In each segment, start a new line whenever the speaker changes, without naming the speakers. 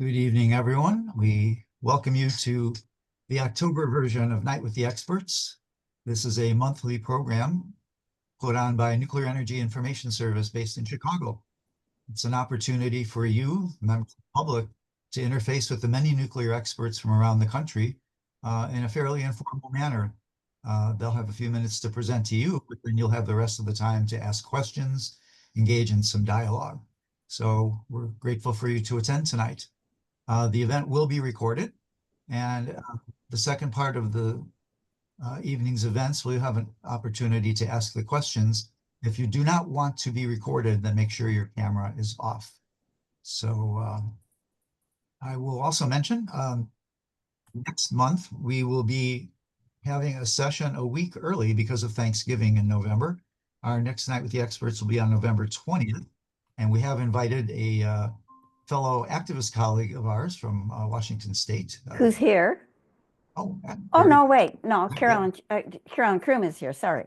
Good evening, everyone. We welcome you to the October version of Night with the Experts. This is a monthly program put on by Nuclear Energy Information Service based in Chicago. It's an opportunity for you, members of the public, to interface with the many nuclear experts from around the country in a fairly informal manner. They'll have a few minutes to present to you, but then you'll have the rest of the time to ask questions, engage in some dialogue. So we're grateful for you to attend tonight. The event will be recorded, and the second part of the evening's events, we'll have an opportunity to ask the questions. If you do not want to be recorded, then make sure your camera is off. So I will also mention next month we will be having a session a week early because of Thanksgiving in November. Our next Night with the Experts will be on November 20th, and we have invited a fellow activist colleague of ours from Washington State.
Who's here?
Oh,
no, wait. No, Carolyn Kroom is here. Sorry.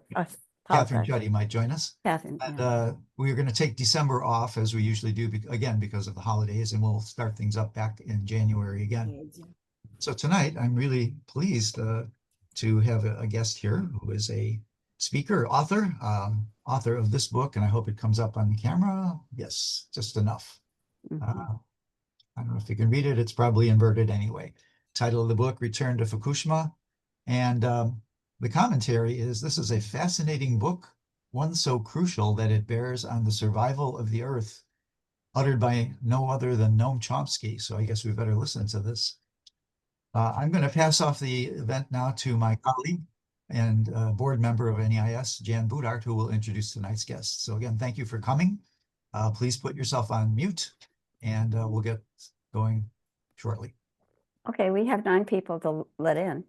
Catherine Juddy might join us.
Catherine,
and we're going to take December off, as we usually do, again, because of the holidays, and we'll start things up back in January again. So tonight, I'm really pleased to have a guest here who is a speaker, author of this book, and I hope it comes up on the camera. Yes, just enough. I don't know if you can read it. It's probably inverted anyway. Title of the book, Return to Fukushima. And the commentary is, this is a fascinating book, one so crucial that it bears on the survival of the Earth, uttered by no other than Noam Chomsky. So I guess we better listen to this. I'm going to pass off the event now to my colleague and board member of NEIS, Jan Boudart, who will introduce tonight's guest. So again, thank you for coming. Please put yourself on mute, and we'll get going shortly.
Okay, we have 9 people to let in.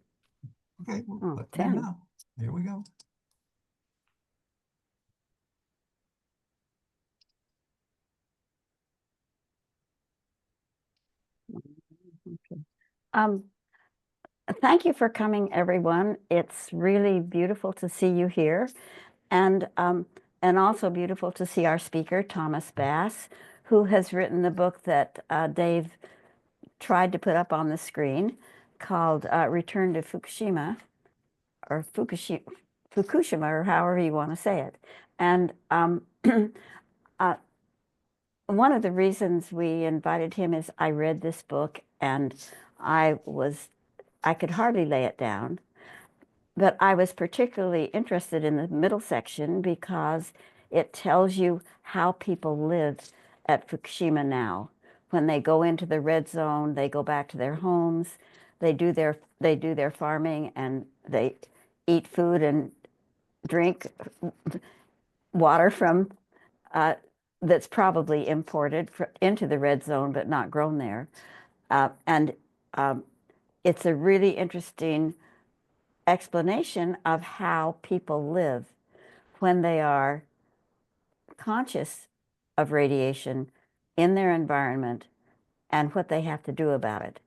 Okay, we'll let 10 now. Here we go.
Okay. Thank you for coming, everyone. It's really beautiful to see you here, and also beautiful to see our speaker, Thomas Bass, who has written the book that Dave tried to put up on the screen, called Return to Fukushima, or Fukushima, or however you want to say it. And one of the reasons we invited him is I read this book and I could hardly lay it down, but I was particularly interested in the middle section because it tells you how people live at Fukushima now. When they go into the red zone, they go back to their homes, they do their farming, and they eat food and drink water from that's probably imported into the red zone but not grown there. It's a really interesting explanation of how people live when they are conscious of radiation in their environment and what they have to do about it.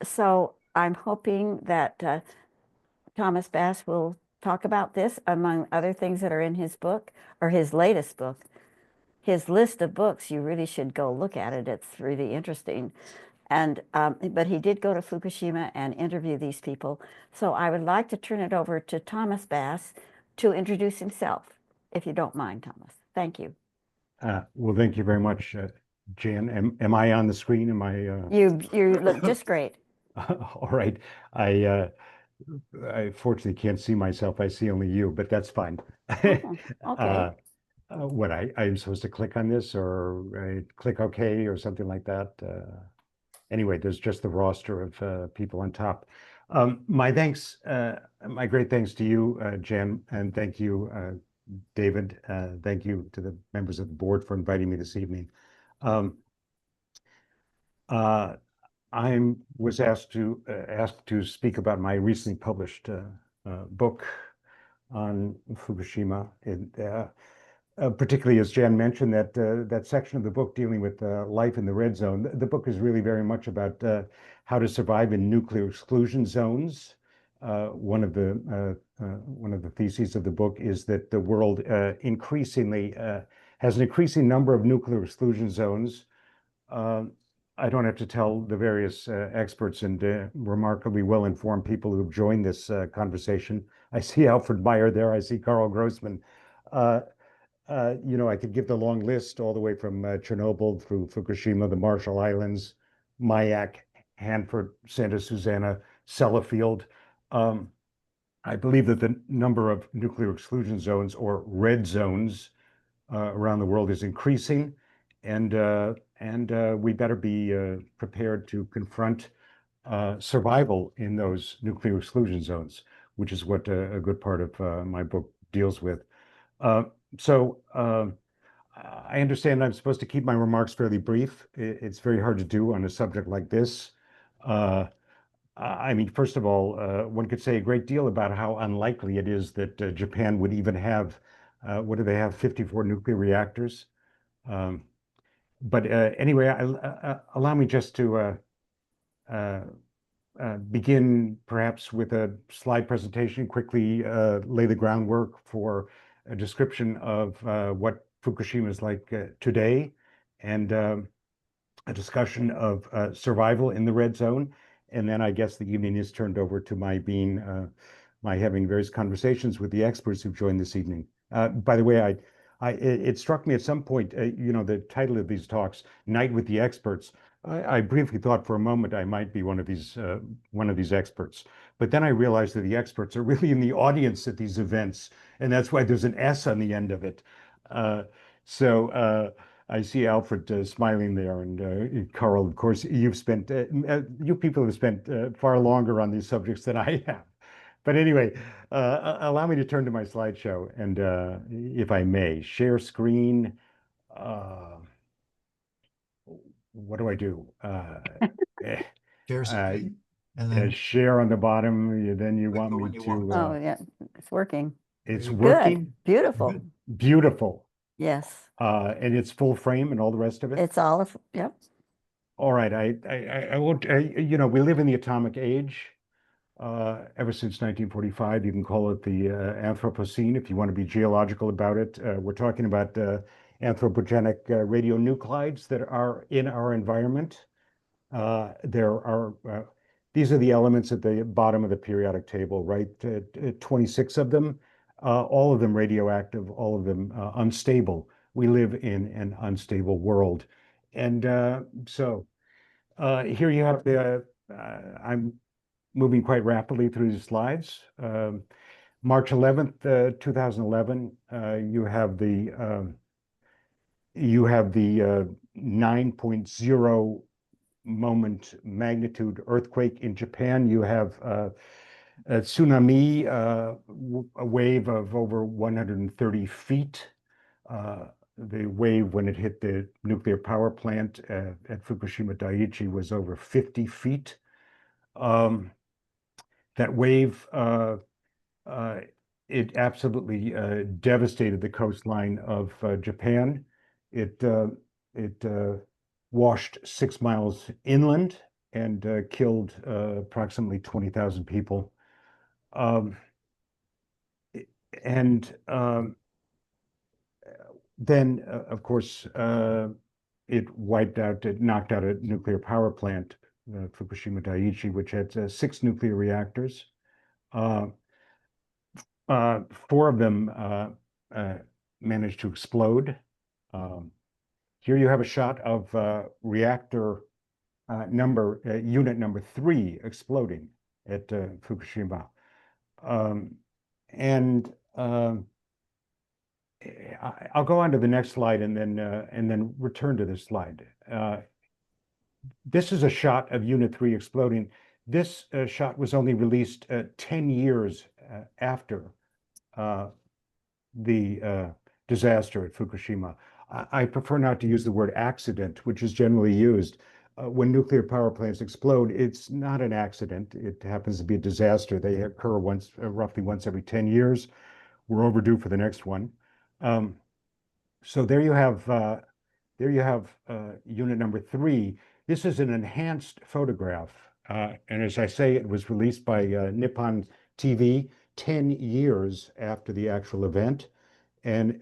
So I'm hoping that Thomas Bass will talk about this, among other things that are in his book, or his latest book. His list of books, you really should go look at it. It's really interesting. And but he did go to Fukushima and interview these people. So I would like to turn it over to Thomas Bass to introduce himself, if you don't mind, Thomas. Thank you.
Well, thank you very much, Jan. Am I on the screen? Am I?
You look just great.
All right. I fortunately can't see myself. I see only you, but that's fine.
Okay.
What I'm supposed to click on this, or click OK or something like that? Anyway, there's just the roster of people on top. My great thanks to you, Jan, and thank you, David. Thank you to the members of the board for inviting me this evening. I was asked to speak about my recently published book on Fukushima, particularly, as Jan mentioned, that section of the book dealing with life in the red zone. The book is really very much about how to survive in nuclear exclusion zones. One of the theses of the book is that the world increasingly has an increasing number of nuclear exclusion zones. I don't have to tell the various experts and remarkably well-informed people who've joined this conversation. I see Alfred Meyer there. I see Carl Grossman. I could give the long list all the way from Chernobyl through Fukushima, the Marshall Islands, Mayak, Hanford, Santa Susana, Sellafield. I believe that the number of nuclear exclusion zones or red zones around the world is increasing, and we better be prepared to confront survival in those nuclear exclusion zones, which is what a good part of my book deals with. So I understand I'm supposed to keep my remarks fairly brief. It's very hard to do on a subject like this. I mean, first of all, one could say a great deal about how unlikely it is that Japan would even have, what do they have, 54 nuclear reactors? But anyway, allow me just to begin perhaps with a slide presentation, quickly lay the groundwork for a description of what Fukushima is like today, and a discussion of survival in the red zone. And then I guess the evening is turned over to my having various conversations with the experts who've joined this evening. By the way, it struck me at some point, the title of these talks, Night with the Experts. I briefly thought for a moment I might be one of these experts, but then I realized that the experts are really in the audience at these events, and that's why there's an S on the end of it. So I see Alfred smiling there, and Carl, of course, you people have spent far longer on these subjects than I have. But anyway, allow me to turn to my slideshow, and if I may, share screen. What do I do?
Share screen, and then
Share on the bottom. Then you
click
want
the
me
one you
to.
want.
Oh, yeah, it's working.
It's
Good.
working.
Beautiful.
Good.
Beautiful.
Yes.
And it's full frame and all the rest of it.
It's all of, yep.
All right. I won't. We live in the atomic age. Ever since 1945, you can call it the Anthropocene if you want to be geological about it. We're talking about anthropogenic radionuclides that are in our environment. These are the elements at the bottom of the periodic table, right? 26 of them, all of them radioactive, all of them unstable. We live in an unstable world. And so here you have I'm moving quite rapidly through the slides. March 11th, 2011, you have the 9.0 moment magnitude earthquake in Japan. You have a tsunami, a wave of over 130 feet. The wave when it hit the nuclear power plant at Fukushima Daiichi was over 50 feet. That wave, it absolutely devastated the coastline of Japan. It washed 6 miles inland and killed approximately 20,000 people. Then, of course, it knocked out a nuclear power plant, Fukushima Daiichi, which had 6 nuclear reactors. 4 of them managed to explode. Here you have a shot of reactor unit number 3 exploding at Fukushima. I'll go on to the next slide and then return to this slide. This is a shot of Unit 3 exploding. This shot was only released 10 years after the disaster at Fukushima. I prefer not to use the word accident, which is generally used. When nuclear power plants explode, it's not an accident. It happens to be a disaster. They occur roughly once every 10 years. We're overdue for the next one. So there you have unit number 3. This is an enhanced photograph. And as I say, it was released by Nippon TV 10 years after the actual event. And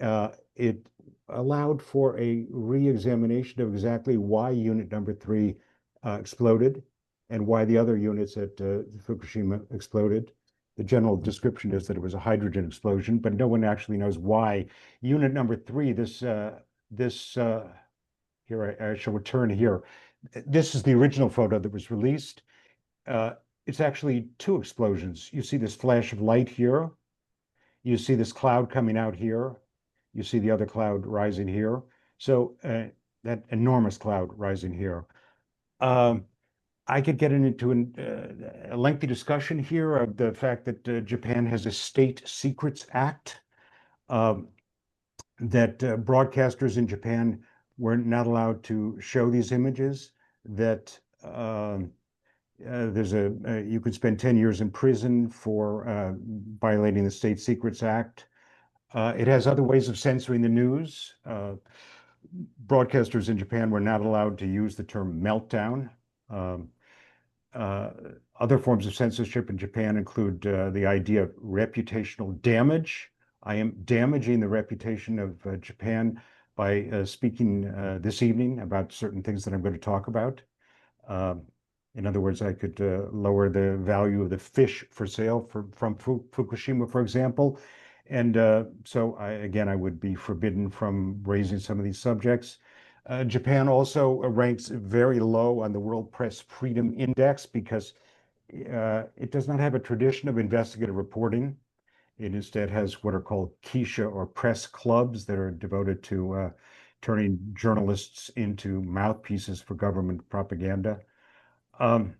it allowed for a re-examination of exactly why unit number 3 exploded and why the other units at Fukushima exploded. The general description is that it was a hydrogen explosion, but no one actually knows why. Unit number 3, here I shall return here. This is the original photo that was released. It's actually 2 explosions. You see this flash of light here. You see this cloud coming out here. You see the other cloud rising here. So that enormous cloud rising here. I could get into a lengthy discussion here of the fact that Japan has a State Secrets Act, that broadcasters in Japan were not allowed to show these images, that you could spend 10 years in prison for violating the State Secrets Act. It has other ways of censoring the news. Broadcasters in Japan were not allowed to use the term meltdown. Other forms of censorship in Japan include the idea of reputational damage. I am damaging the reputation of Japan by speaking this evening about certain things that I'm going to talk about. In other words, I could lower the value of the fish for sale from Fukushima, for example. And so, I would be forbidden from raising some of these subjects. Japan also ranks very low on the World Press Freedom Index because it does not have a tradition of investigative reporting. It instead has what are called keisha or press clubs that are devoted to turning journalists into mouthpieces for government propaganda. So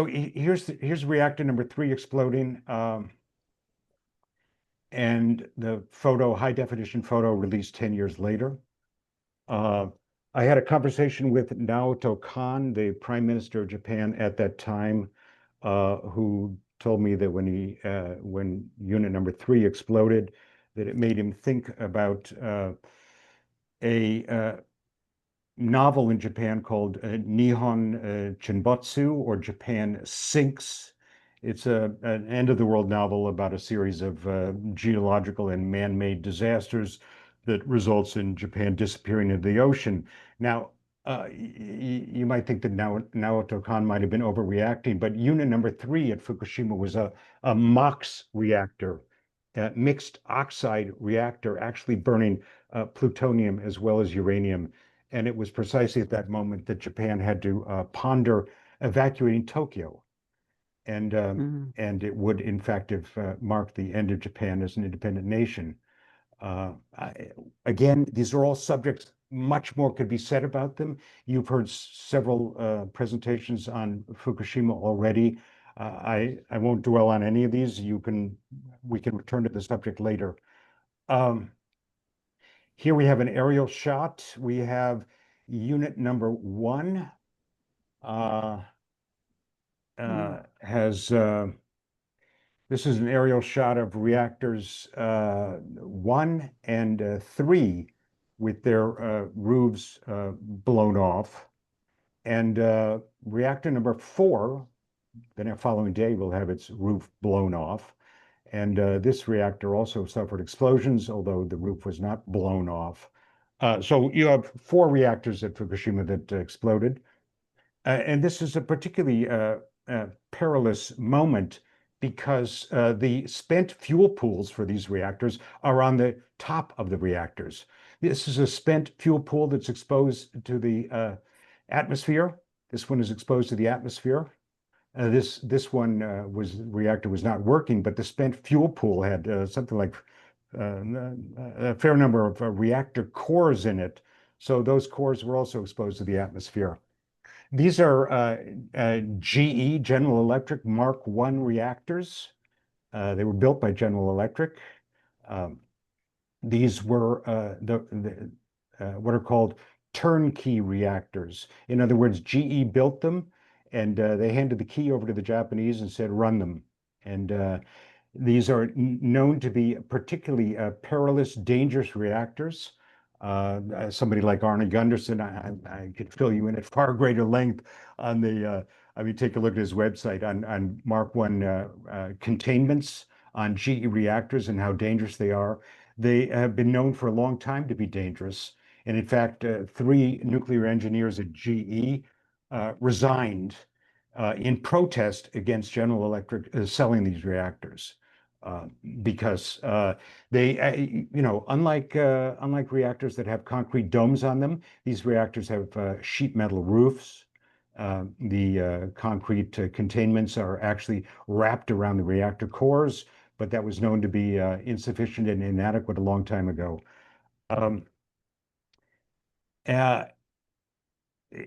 here's reactor number 3 exploding. And the high definition photo released 10 years later. I had a conversation with Naoto Kan, the Prime Minister of Japan at that time, who told me that when unit number 3 exploded, that it made him think about a novel in Japan called Nihon Chinbotsu, or Japan Sinks. It's an end-of-the-world novel about a series of geological and man-made disasters that results in Japan disappearing into the ocean. Now, you might think that Naoto Kan might have been overreacting, but unit number 3 at Fukushima was a MOX reactor, a mixed oxide reactor, actually burning plutonium as well as uranium. And it was precisely at that moment that Japan had to ponder evacuating Tokyo. And it would, in fact, have marked the end of Japan as an independent nation. Again, these are all subjects. Much more could be said about them. You've heard several presentations on Fukushima already. I won't dwell on any of these. We can return to the subject later. Here we have an aerial shot. We have unit number 1 this is an aerial shot of reactors 1 and 3 with their roofs blown off. And reactor number 4, the following day, will have its roof blown off. And this reactor also suffered explosions, although the roof was not blown off. So you have 4 reactors at Fukushima that exploded. And this is a particularly perilous moment because the spent fuel pools for these reactors are on the top of the reactors. This is a spent fuel pool that's exposed to the atmosphere. This one is exposed to the atmosphere. This reactor was not working, but the spent fuel pool had something like a fair number of reactor cores in it. So those cores were also exposed to the atmosphere. These are GE, General Electric Mark I reactors. They were built by General Electric. These were what are called turnkey reactors. In other words, GE built them, and they handed the key over to the Japanese and said, run them. And these are known to be particularly perilous, dangerous reactors. Somebody like Arne Gundersen, I could fill you in at far greater length on take a look at his website on Mark I containments on GE reactors and how dangerous they are. They have been known for a long time to be dangerous. And in fact, 3 nuclear engineers at GE resigned in protest against General Electric selling these reactors. Because they, unlike reactors that have concrete domes on them, these reactors have sheet metal roofs. The concrete containments are actually wrapped around the reactor cores, but that was known to be insufficient and inadequate a long time ago.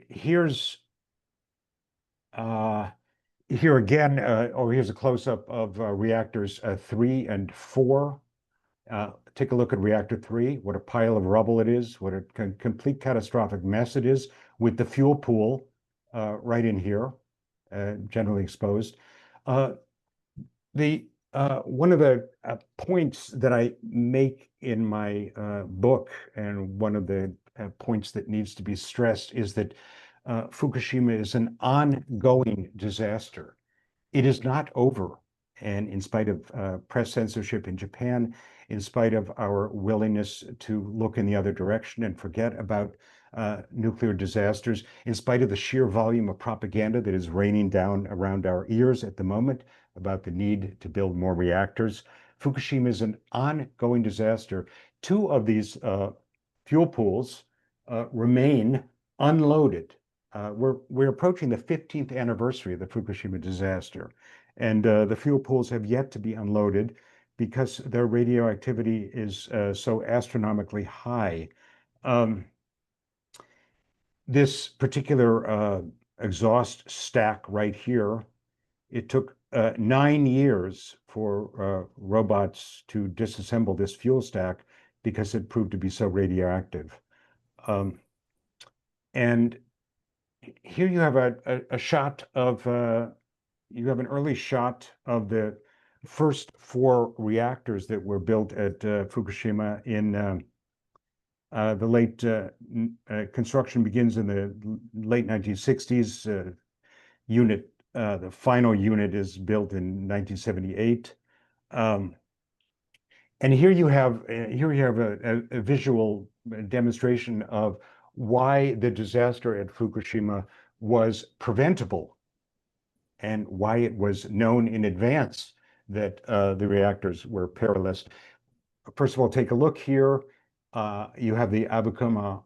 Here's here again, or here's a close-up of reactors 3 and 4. Take a look at reactor 3, what a pile of rubble it is, what a complete catastrophic mess it is, with the fuel pool right in here, generally exposed. One of the points that I make in my book, and one of the points that needs to be stressed, is that Fukushima is an ongoing disaster. It is not over. And in spite of press censorship in Japan, in spite of our willingness to look in the other direction and forget about nuclear disasters, in spite of the sheer volume of propaganda that is raining down around our ears at the moment about the need to build more reactors, Fukushima is an ongoing disaster. 2 of these fuel pools remain unloaded. We're approaching the 15th anniversary of the Fukushima disaster, and the fuel pools have yet to be unloaded because their radioactivity is so astronomically high. This particular exhaust stack right here, it took 9 years for robots to disassemble this fuel stack because it proved to be so radioactive. And here you have a shot of, you have an early shot of the first 4 reactors that were built at Fukushima in the late, construction begins in the late 1960s. The final unit is built in 1978. And here you have a visual demonstration of why the disaster at Fukushima was preventable and why it was known in advance that the reactors were perilous. First of all, take a look here. You have the Abukuma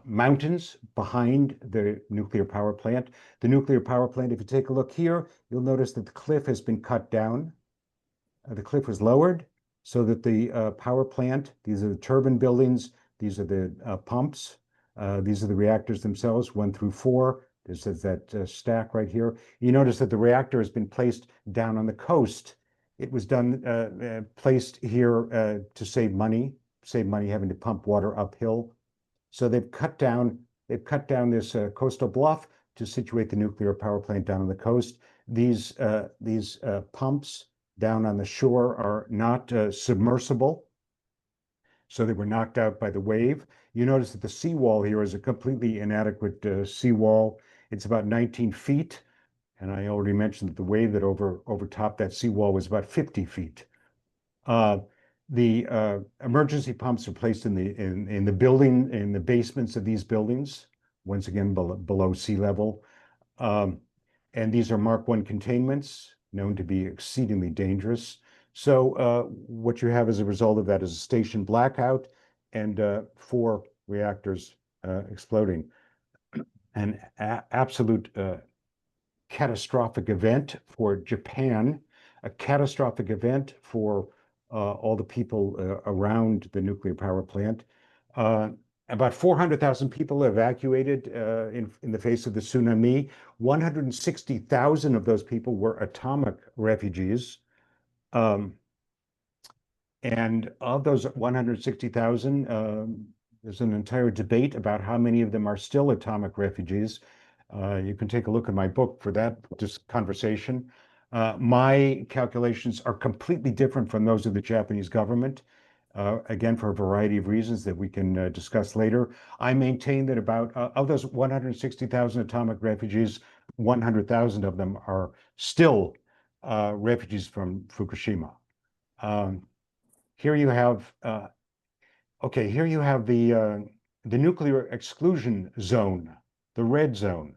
mountains behind the nuclear power plant. The nuclear power plant, if you take a look here, you'll notice that the cliff has been cut down. The cliff was lowered so that the power plant, these are the turbine buildings, these are the pumps, these are the reactors themselves, 1 through 4. This is that stack right here. You notice that the reactor has been placed down on the coast. It was placed here to save money having to pump water uphill. So they've cut down this coastal bluff to situate the nuclear power plant down on the coast. These pumps down on the shore are not submersible, so they were knocked out by the wave. You notice that the seawall here is a completely inadequate seawall. It's about 19 feet, and I already mentioned that the wave that overtopped that seawall was about 50 feet. The emergency pumps are placed in the building, in the basements of these buildings, once again below sea level. And these are Mark I containments, known to be exceedingly dangerous. So what you have as a result of that is a station blackout and 4 reactors exploding. An absolute catastrophic event for Japan, a catastrophic event for all the people around the nuclear power plant. About 400,000 people evacuated in the face of the tsunami. 160,000 of those people were atomic refugees. And of those 160,000, there's an entire debate about how many of them are still atomic refugees. You can take a look at my book for that conversation. My calculations are completely different from those of the Japanese government, again, for a variety of reasons that we can discuss later. I maintain that about, of those 160,000 atomic refugees, 100,000 of them are still refugees from Fukushima. Here you have, here you have the the nuclear exclusion zone, the red zone.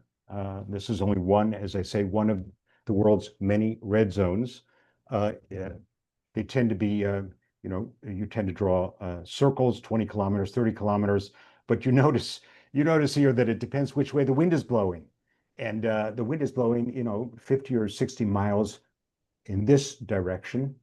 This is only one, as I say, one of the world's many red zones. They tend to be, you tend to draw circles, 20 kilometers, 30 kilometers, but you notice here that it depends which way the wind is blowing. And the wind is blowing, 50 or 60 miles in this direction.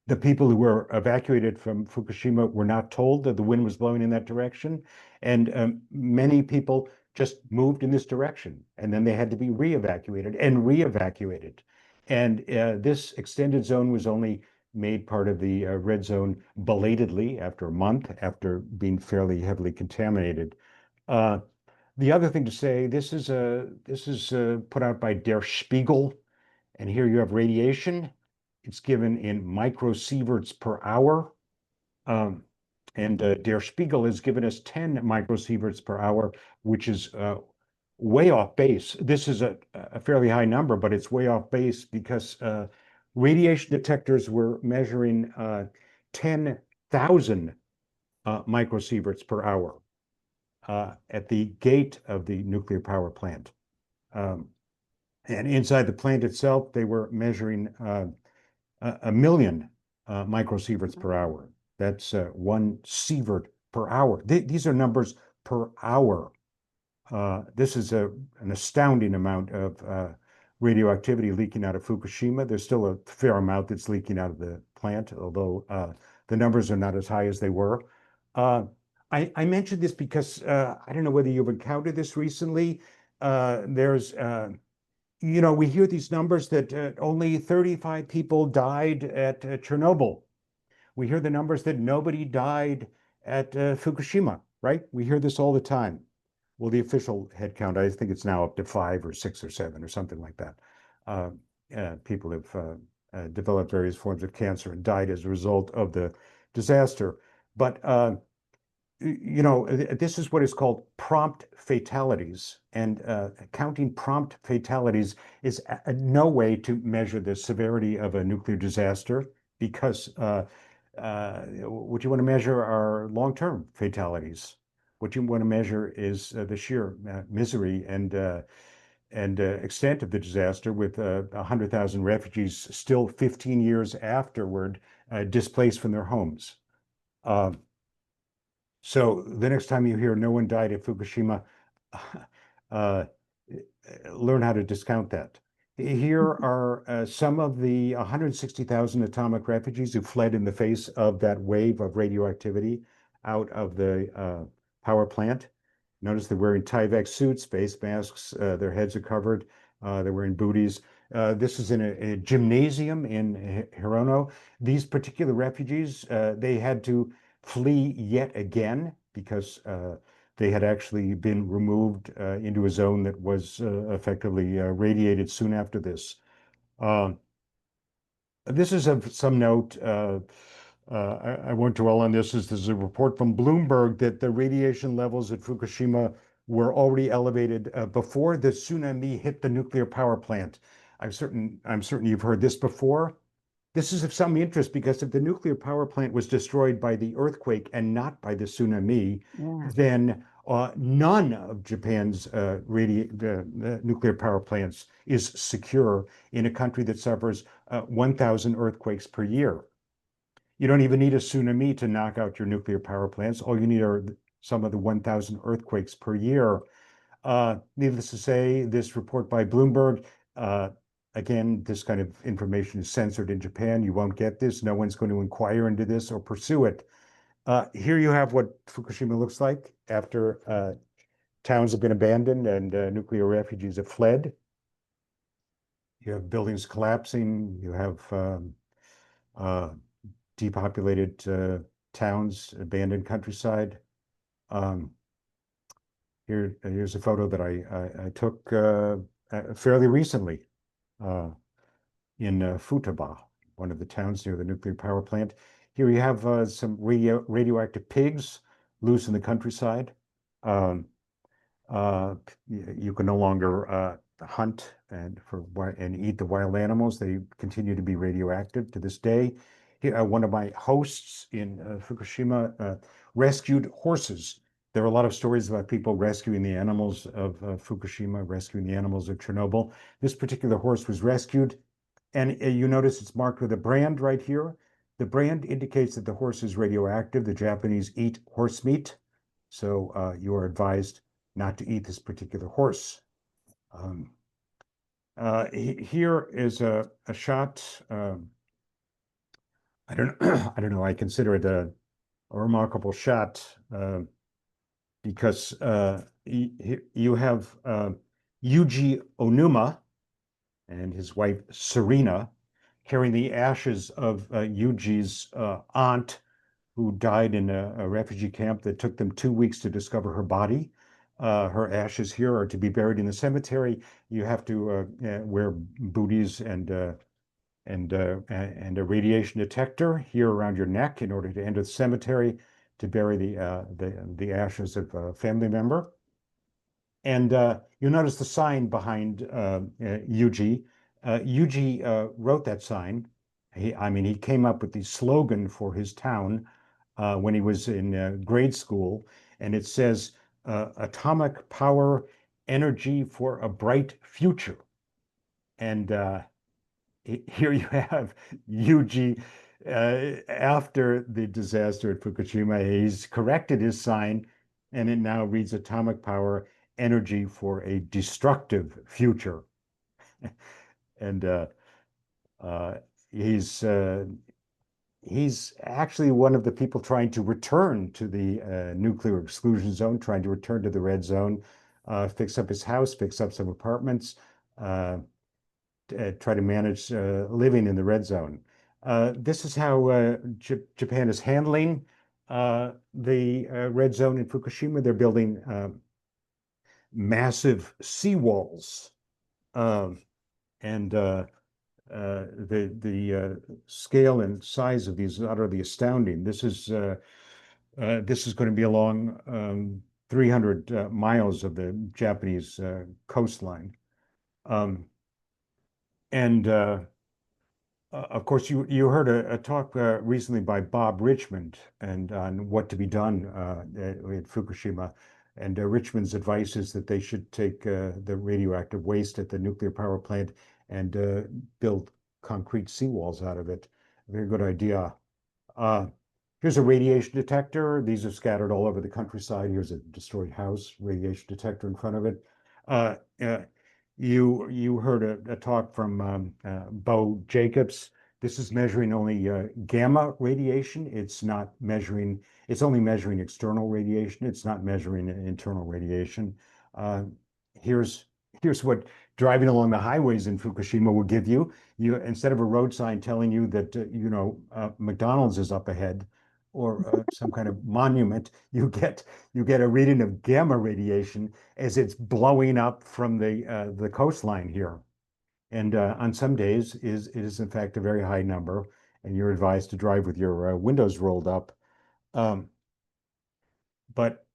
The people who were evacuated from Fukushima were not told that the wind was blowing in that direction. And many people just moved in this direction. And then they had to be re-evacuated and re-evacuated. And this extended zone was only made part of the red zone belatedly after a month, after being fairly heavily contaminated. The other thing to say, this is put out by Der Spiegel. And here you have radiation. It's given in microsieverts per hour. And Der Spiegel has given us 10 microsieverts per hour, which is way off base. This is a fairly high number, but it's way off base because radiation detectors were measuring 10,000 microsieverts per hour at the gate of the nuclear power plant. And inside the plant itself, they were measuring 1,000,000 microsieverts per hour. That's 1 sievert per hour. These are numbers per hour. This is an astounding amount of radioactivity leaking out of Fukushima. There's still a fair amount that's leaking out of the plant, although the numbers are not as high as they were. I mentioned this because I don't know whether you've encountered this recently. We hear these numbers that only 35 people died at Chernobyl. We hear the numbers that nobody died at Fukushima, right? We hear this all the time. Well, the official head count, I think it's now up to 5 or 6 or 7 or something like that. People have developed various forms of cancer and died as a result of the disaster. But this is what is called prompt fatalities, and counting prompt fatalities is no way to measure the severity of a nuclear disaster, because what you want to measure are long-term fatalities. What you want to measure is the sheer misery and extent of the disaster, with 100,000 refugees still 15 years afterward displaced from their homes. So the next time you hear no one died at Fukushima, learn how to discount that. Here are some of the 160,000 atomic refugees who fled in the face of that wave of radioactivity out of the power plant. Notice they're wearing Tyvek suits, face masks, their heads are covered, they're wearing booties. This is in a gymnasium in Hirono. These particular refugees, they had to flee yet again because they had actually been removed into a zone that was effectively radiated soon after this. This is of some note. I won't dwell on this. There's a report from Bloomberg that the radiation levels at Fukushima were already elevated before the tsunami hit the nuclear power plant. I'm certain you've heard this before. This is of some interest because if the nuclear power plant was destroyed by the earthquake and not by the tsunami, then none of Japan's nuclear power plants is secure in a country that suffers 1,000 earthquakes per year. You don't even need a tsunami to knock out your nuclear power plants. All you need are some of the 1,000 earthquakes per year. Needless to say, this report by Bloomberg, again, this kind of information is censored in Japan. You won't get this. No one's going to inquire into this or pursue it. Here you have what Fukushima looks like after towns have been abandoned and nuclear refugees have fled. You have buildings collapsing. You have depopulated towns, abandoned countryside. Here's a photo that I took fairly recently in Futaba, one of the towns near the nuclear power plant. Here you have some radioactive pigs loose in the countryside. You can no longer hunt and eat the wild animals. They continue to be radioactive to this day. one of my hosts in Fukushima rescued horses. There are a lot of stories about people rescuing the animals of Fukushima, rescuing the animals of Chernobyl. This particular horse was rescued, and you notice it's marked with a brand right here. The brand indicates that the horse is radioactive. The Japanese eat horse meat, so you are advised not to eat this particular horse. Here is a shot. I don't I don't know. I consider it a remarkable shot because you have Yuji Onuma and his wife Serena carrying the ashes of Yuji's aunt, who died in a refugee camp that took them 2 weeks to discover her body. Her ashes here are to be buried in the cemetery. You have to wear booties and a radiation detector here around your neck in order to enter the cemetery to bury the ashes of a family member. And you'll notice the sign behind Yuji. Yuji wrote that sign. He came up with the slogan for his town when he was in grade school, and it says, "Atomic power, energy for a bright future." And here you have Yuji after the disaster at Fukushima. He's corrected his sign, and it now reads "Atomic power, energy for a destructive future." And he's actually one of the people trying to return to the nuclear exclusion zone, trying to return to the red zone, fix up his house, fix up some apartments, try to manage living in the red zone. This is how Japan is handling the red zone in Fukushima. They're building massive seawalls, and the scale and size of these is utterly astounding. This is going to be along 300 miles of the Japanese coastline. And of course, you heard a talk recently by Bob Richmond and on what to be done at Fukushima. And Richmond's advice is that they should take the radioactive waste at the nuclear power plant and build concrete seawalls out of it. Very good idea. Here's a radiation detector. These are scattered all over the countryside. Here's a destroyed house, radiation detector in front of it. You heard a talk from Bo Jacobs. This is measuring only gamma radiation. It's only measuring external radiation. It's not measuring internal radiation. Here's what driving along the highways in Fukushima will give you. Instead of a road sign telling you that McDonald's is up ahead or some kind of monument, you get a reading of gamma radiation as it's blowing up from the coastline here. And on some days it is in fact a very high number, and you're advised to drive with your windows rolled up. But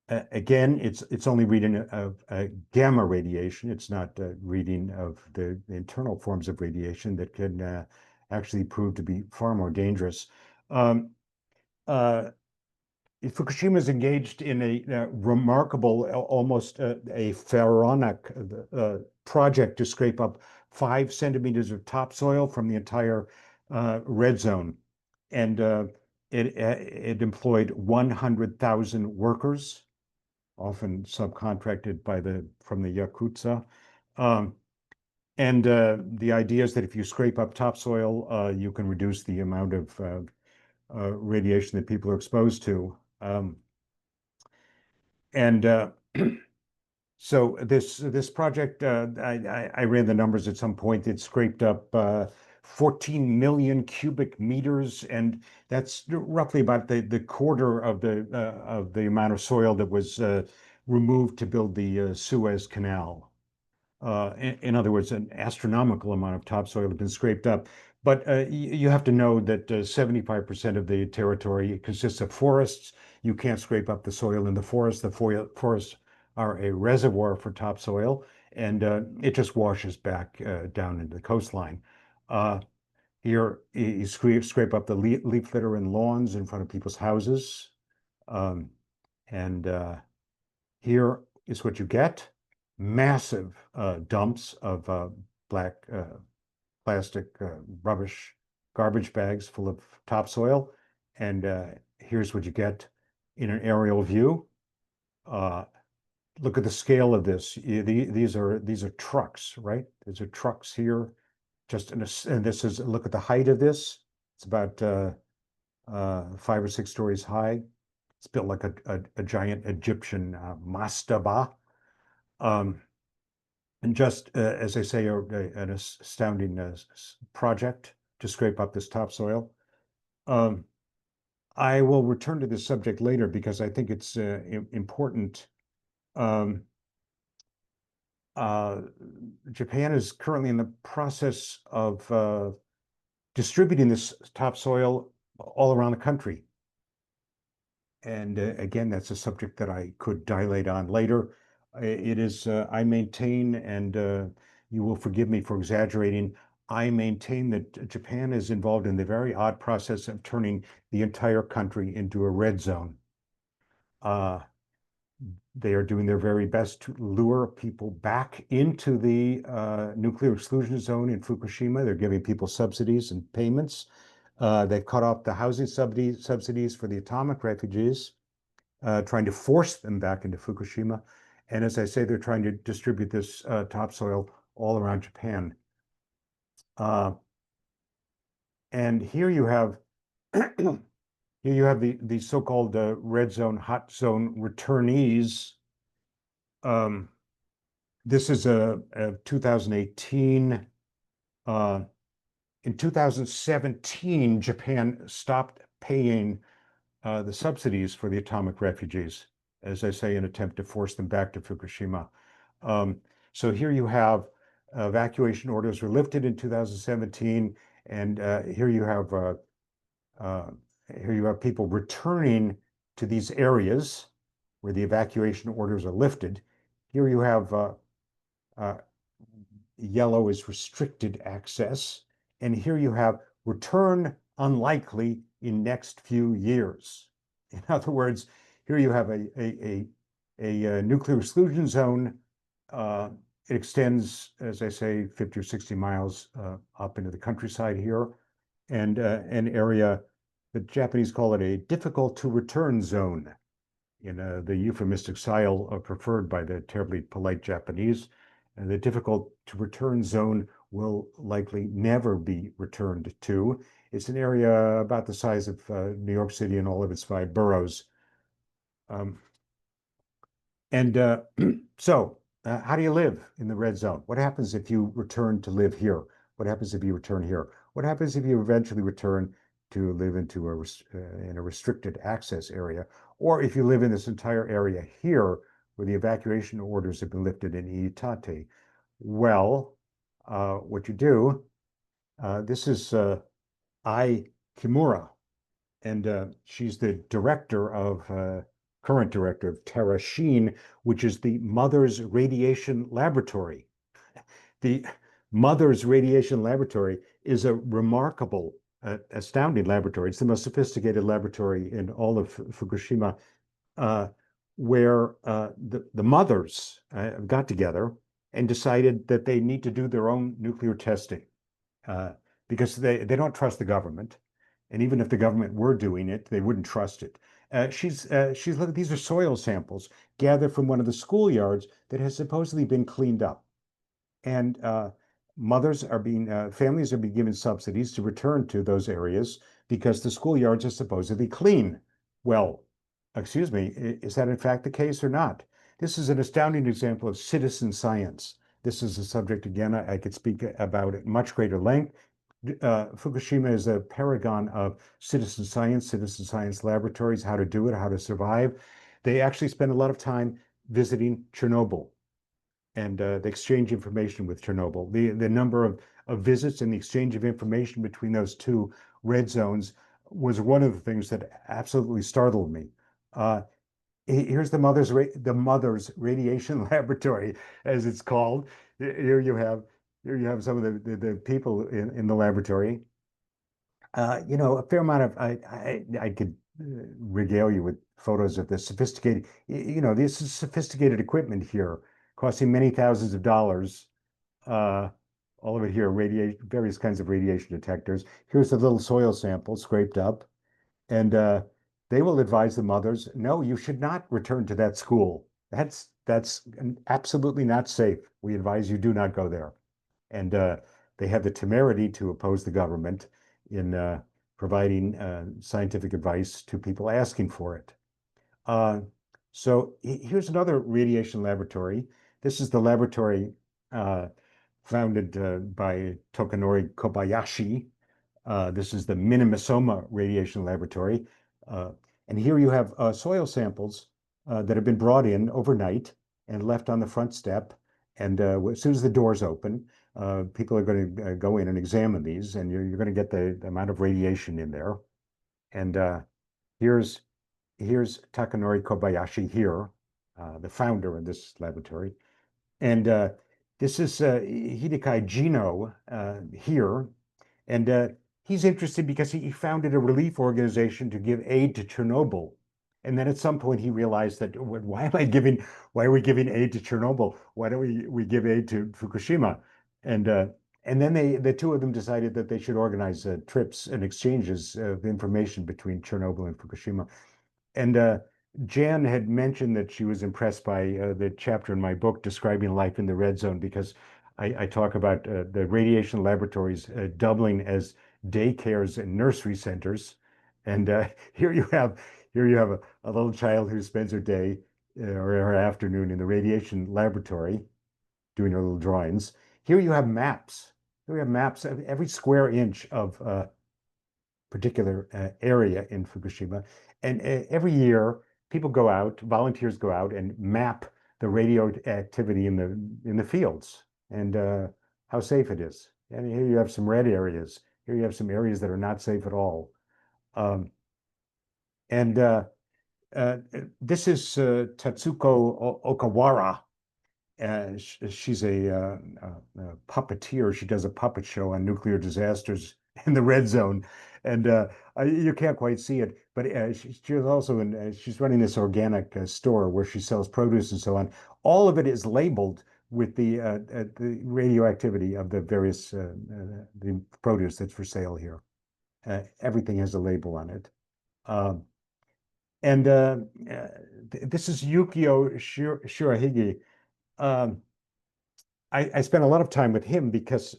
again, it's only reading of gamma radiation. It's not reading of the internal forms of radiation that can actually prove to be far more dangerous. Fukushima is engaged in a remarkable, almost a pharaonic project to scrape up 5 centimeters of topsoil from the entire red zone. And it employed 100,000 workers, often subcontracted from the Yakuza. And the idea is that if you scrape up topsoil, you can reduce the amount of radiation that people are exposed to. So this project, I ran the numbers at some point. It scraped up 14 million cubic meters, and that's roughly about the quarter of the amount of soil that was removed to build the Suez Canal. In other words, an astronomical amount of topsoil has been scraped up. But you have to know that 75% of the territory consists of forests. You can't scrape up the soil in the forest. The forests are a reservoir for topsoil, and it just washes back down into the coastline. Here, you scrape up the leaf litter and lawns in front of people's houses. And here is what you get. Massive dumps of black plastic rubbish, garbage bags full of topsoil. And here's what you get in an aerial view. Look at the scale of this. These are trucks, right? These are trucks here. Just in and this is, look at the height of this. It's about 5 or 6 stories high. It's built like a giant Egyptian mastaba. And just as I say, an astounding project to scrape up this topsoil. I will return to this subject later because I think it's important. Japan is currently in the process of distributing this topsoil all around the country. And again, that's a subject that I could dilate on later. It is, I maintain, and you will forgive me for exaggerating, I maintain that Japan is involved in the very odd process of turning the entire country into a red zone. They are doing their very best to lure people back into the nuclear exclusion zone in Fukushima. They're giving people subsidies and payments. They've cut off the housing subsidies for the atomic refugees, trying to force them back into Fukushima. And as I say, they're trying to distribute this topsoil all around Japan. And here you have the so-called red zone, hot zone returnees. This is a 2018. In 2017, Japan stopped paying the subsidies for the atomic refugees, as I say, in an attempt to force them back to Fukushima. So here you have evacuation orders were lifted in 2017, and here you have people returning to these areas where the evacuation orders are lifted. Here you have yellow is restricted access, and here you have return unlikely in next few years. In other words, here you have a nuclear exclusion zone. It extends, as I say, 50 or 60 miles up into the countryside here, and an area, the Japanese call it a difficult to return zone, in the euphemistic style preferred by the terribly polite Japanese. And the difficult to return zone will likely never be returned to. It's an area about the size of New York City and all of its 5 boroughs. So how do you live in the red zone? What happens if you return to live here? What happens if you return here? What happens if you eventually return to live into in a restricted access area? Or if you live in this entire area here where the evacuation orders have been lifted in Iitate? Well, what you do, this is Ai Kimura, and she's the current director of Terashine, which is the Mother's Radiation Laboratory. The Mother's Radiation Laboratory is a remarkable, astounding laboratory. It's the most sophisticated laboratory in all of Fukushima, where the mothers got together and decided that they need to do their own nuclear testing because they don't trust the government. And even if the government were doing it, they wouldn't trust it. She's looking, these are soil samples gathered from one of the schoolyards that has supposedly been cleaned up. And families are being given subsidies to return to those areas because the schoolyards are supposedly clean. Well, excuse me, is that in fact the case or not? This is an astounding example of citizen science. This is a subject, again, I could speak about at much greater length. Fukushima is a paragon of citizen science laboratories, how to do it, how to survive. They actually spend a lot of time visiting Chernobyl, and they exchange information with Chernobyl. The number of visits and the exchange of information between those two red zones was one of the things that absolutely startled me. Here's the mother's radiation laboratory, as it's called. Here you have some of the people in the laboratory. You know, a fair amount of, I could regale you with photos of this sophisticated, you know, this is sophisticated equipment here, costing many thousands of dollars. Uh, all of it here, radiation, various kinds of radiation detectors. Here's a little soil sample scraped up, and they will advise the mothers, no, you should not return to that school. That's absolutely not safe. We advise you do not go there. And they have the temerity to oppose the government in providing scientific advice to people asking for it. Uh, so here's another radiation laboratory. This is the laboratory founded by Tokunori Kobayashi. This is the Minamisoma Radiation Laboratory. And here you have soil samples that have been brought in overnight and left on the front step. And as soon as the doors open, people are going to go in and examine these, and you're going to get the amount of radiation in there. And here's Takanori Kobayashi here, the founder of this laboratory. And this is Hidekai Jino here. And he's interested because he founded a relief organization to give aid to Chernobyl. And then at some point he realized that why are we giving aid to Chernobyl? Why don't we give aid to Fukushima? And then the two of them decided that they should organize trips and exchanges of information between Chernobyl and Fukushima. And Jan had mentioned that she was impressed by the chapter in my book describing life in the red zone, because I talk about the radiation laboratories doubling as daycares and nursery centers. And here you have a little child who spends her day or her afternoon in the radiation laboratory doing her little drawings. Here you have maps. Here we have maps of every square inch of particular area in Fukushima. And every year, people go out, volunteers go out and map the radioactivity in the fields and how safe it is. And here you have some red areas. Here you have some areas that are not safe at all. And this is Tatsuko Okawara. She's a puppeteer. She does a puppet show on nuclear disasters in the red zone, and you can't quite see it. But she's also she's running this organic store where she sells produce and so on. All of it is labeled with the radioactivity of the various the produce that's for sale here. Everything has a label on it. And this is Yukio Shirahige. I spent a lot of time with him because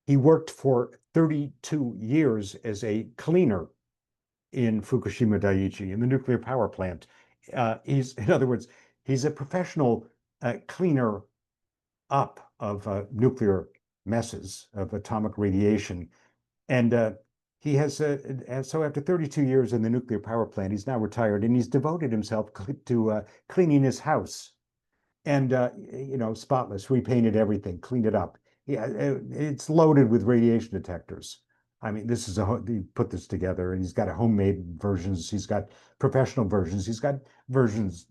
he worked for 32 years as a cleaner in Fukushima Daiichi in the nuclear power plant. In other words, he's a professional cleaner up of nuclear messes of atomic radiation. And he has, and so after 32 years in the nuclear power plant, he's now retired, and he's devoted himself to cleaning his house. And spotless, repainted everything, cleaned it up. Yeah, it's loaded with radiation detectors. I mean, this is he put this together, and he's got homemade versions. He's got professional versions. He's got versions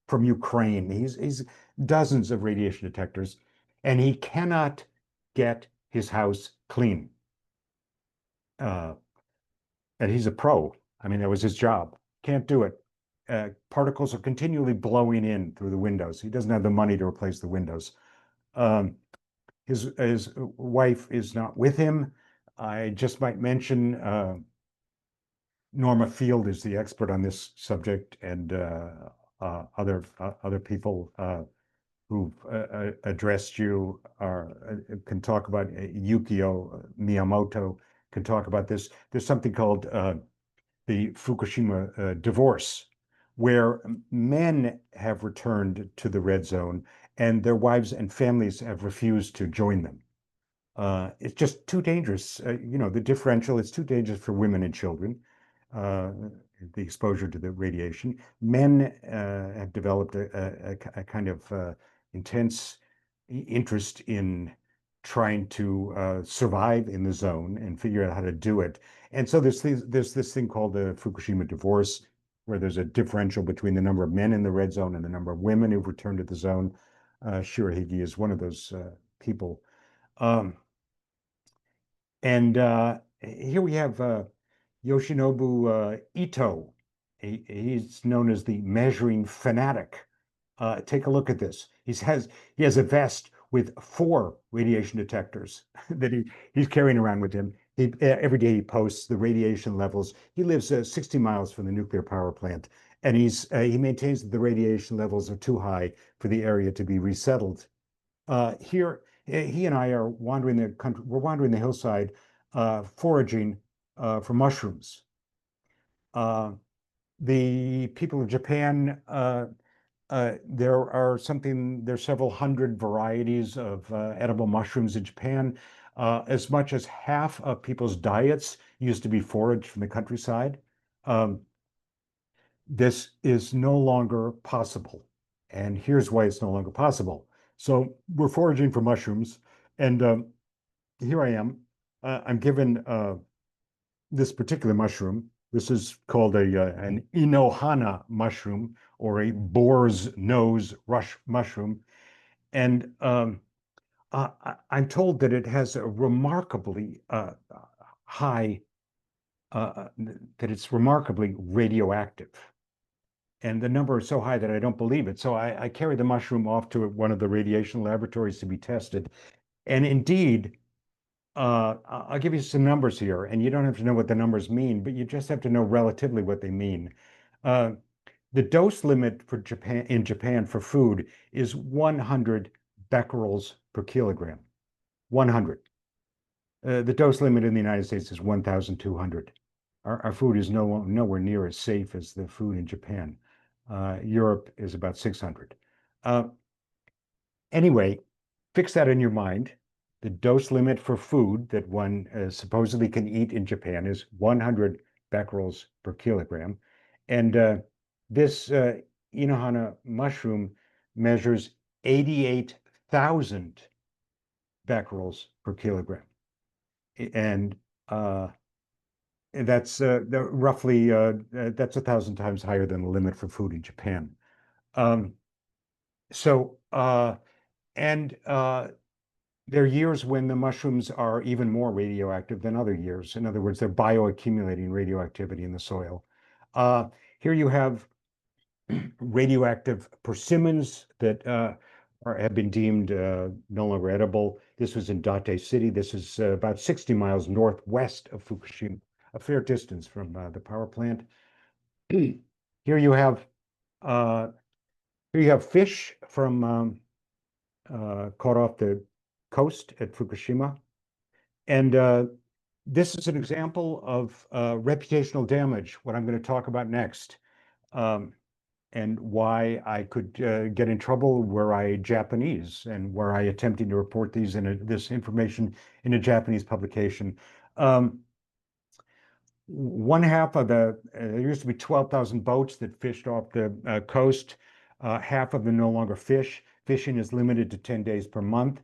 from Ukraine. He's dozens of radiation detectors, and he cannot get his house clean. And he's a pro. I mean, that was his job. Can't do it. Particles are continually blowing in through the windows. He doesn't have the money to replace the windows. His wife is not with him. I just might mention Norma Field is the expert on this subject, and other people who've addressed you can talk about Yukio Miyamoto can talk about this. There's something called the Fukushima divorce, where men have returned to the red zone and their wives and families have refused to join them. It's just too dangerous. The differential is too dangerous for women and children, the exposure to the radiation. Men have developed a kind of intense interest in trying to survive in the zone and figure out how to do it. And so there's this thing called the Fukushima divorce, where there's a differential between the number of men in the red zone and the number of women who've returned to the zone. Shirahige is one of those people. And here we have Yoshinobu Ito. He's known as the measuring fanatic. Take a look at this. He has a vest with 4 radiation detectors that he's carrying around with him. Every day he posts the radiation levels. He lives 60 miles from the nuclear power plant, and he maintains that the radiation levels are too high for the area to be resettled. Here, he and I are wandering the country. We're wandering the hillside, foraging for mushrooms. The people of Japan, there's several hundred varieties of edible mushrooms in Japan. As much as half of people's diets used to be foraged from the countryside. This is no longer possible. And here's why it's no longer possible. So we're foraging for mushrooms, and here I am. I'm given this particular mushroom. This is called an inohana mushroom, or a boar's nose rush mushroom. And I'm told that it has a remarkably high, that it's remarkably radioactive. And the number is so high that I don't believe it. So I carry the mushroom off to one of the radiation laboratories to be tested. And indeed, I'll give you some numbers here, and you don't have to know what the numbers mean, but you just have to know relatively what they mean. The dose limit for in Japan for food is 100 becquerels per kilogram. 100. The dose limit in the United States is 1,200. Our food is nowhere near as safe as the food in Japan. Europe is about 600. Anyway, fix that in your mind. The dose limit for food that one supposedly can eat in Japan is 100 becquerels per kilogram. And this Inohana mushroom measures 88,000 becquerels per kilogram. And that's roughly, that's 1,000 times higher than the limit for food in Japan. There are years when the mushrooms are even more radioactive than other years. In other words, they're bioaccumulating radioactivity in the soil. Here you have radioactive persimmons that have been deemed no longer edible. This was in Date City. This is about 60 miles northwest of Fukushima, a fair distance from the power plant. Here you have fish from caught off the coast at Fukushima. And this is an example of reputational damage, what I'm going to talk about next, and why I could get in trouble were I Japanese and were I attempting to report this information in a Japanese publication. One half of there used to be 12,000 boats that fished off the coast. Half of them no longer fish. Fishing is limited to 10 days per month.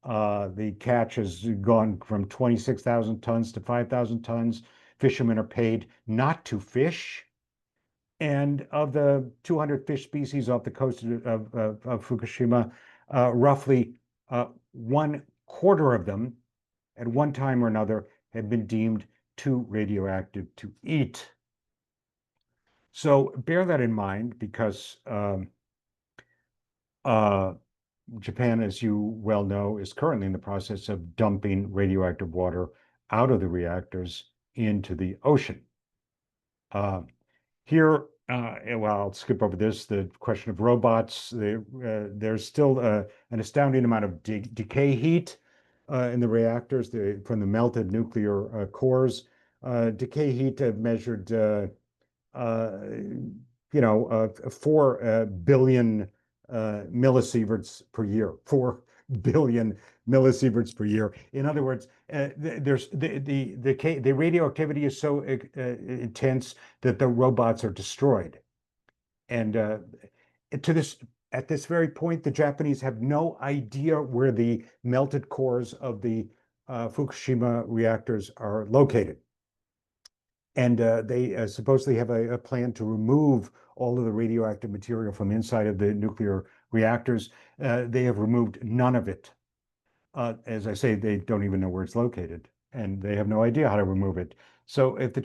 The catch has gone from 26,000 tons to 5,000 tons. Fishermen are paid not to fish. And of the 200 fish species off the coast of Fukushima, roughly 1/4 of them at one time or another have been deemed too radioactive to eat. So bear that in mind, because Japan, as you well know, is currently in the process of dumping radioactive water out of the reactors into the ocean. Here, well, I'll skip over this, the question of robots. There's still an astounding amount of decay heat in the reactors from the melted nuclear cores. Decay heat measured, 4 billion millisieverts per year. 4 billion millisieverts per year. In other words, there's the radioactivity is so intense that the robots are destroyed. And at this very point, the Japanese have no idea where the melted cores of the Fukushima reactors are located. And they supposedly have a plan to remove all of the radioactive material from inside of the nuclear reactors. They have removed none of it. As I say, they don't even know where it's located. and they have no idea how to remove it. So if the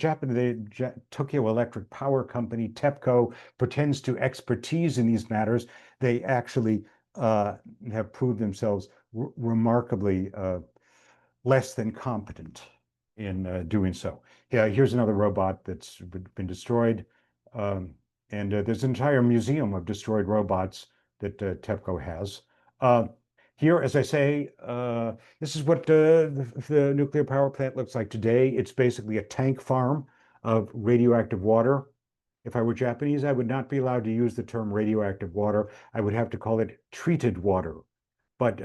Tokyo Electric Power Company, TEPCO, pretends to expertise in these matters, they actually have proved themselves remarkably less than competent in doing so. Yeah, here's another robot that's been destroyed. And there's an entire museum of destroyed robots that TEPCO has. Here, as I say, this is what the nuclear power plant looks like today. It's basically a tank farm of radioactive water. If I were Japanese, I would not be allowed to use the term radioactive water. I would have to call it treated water. But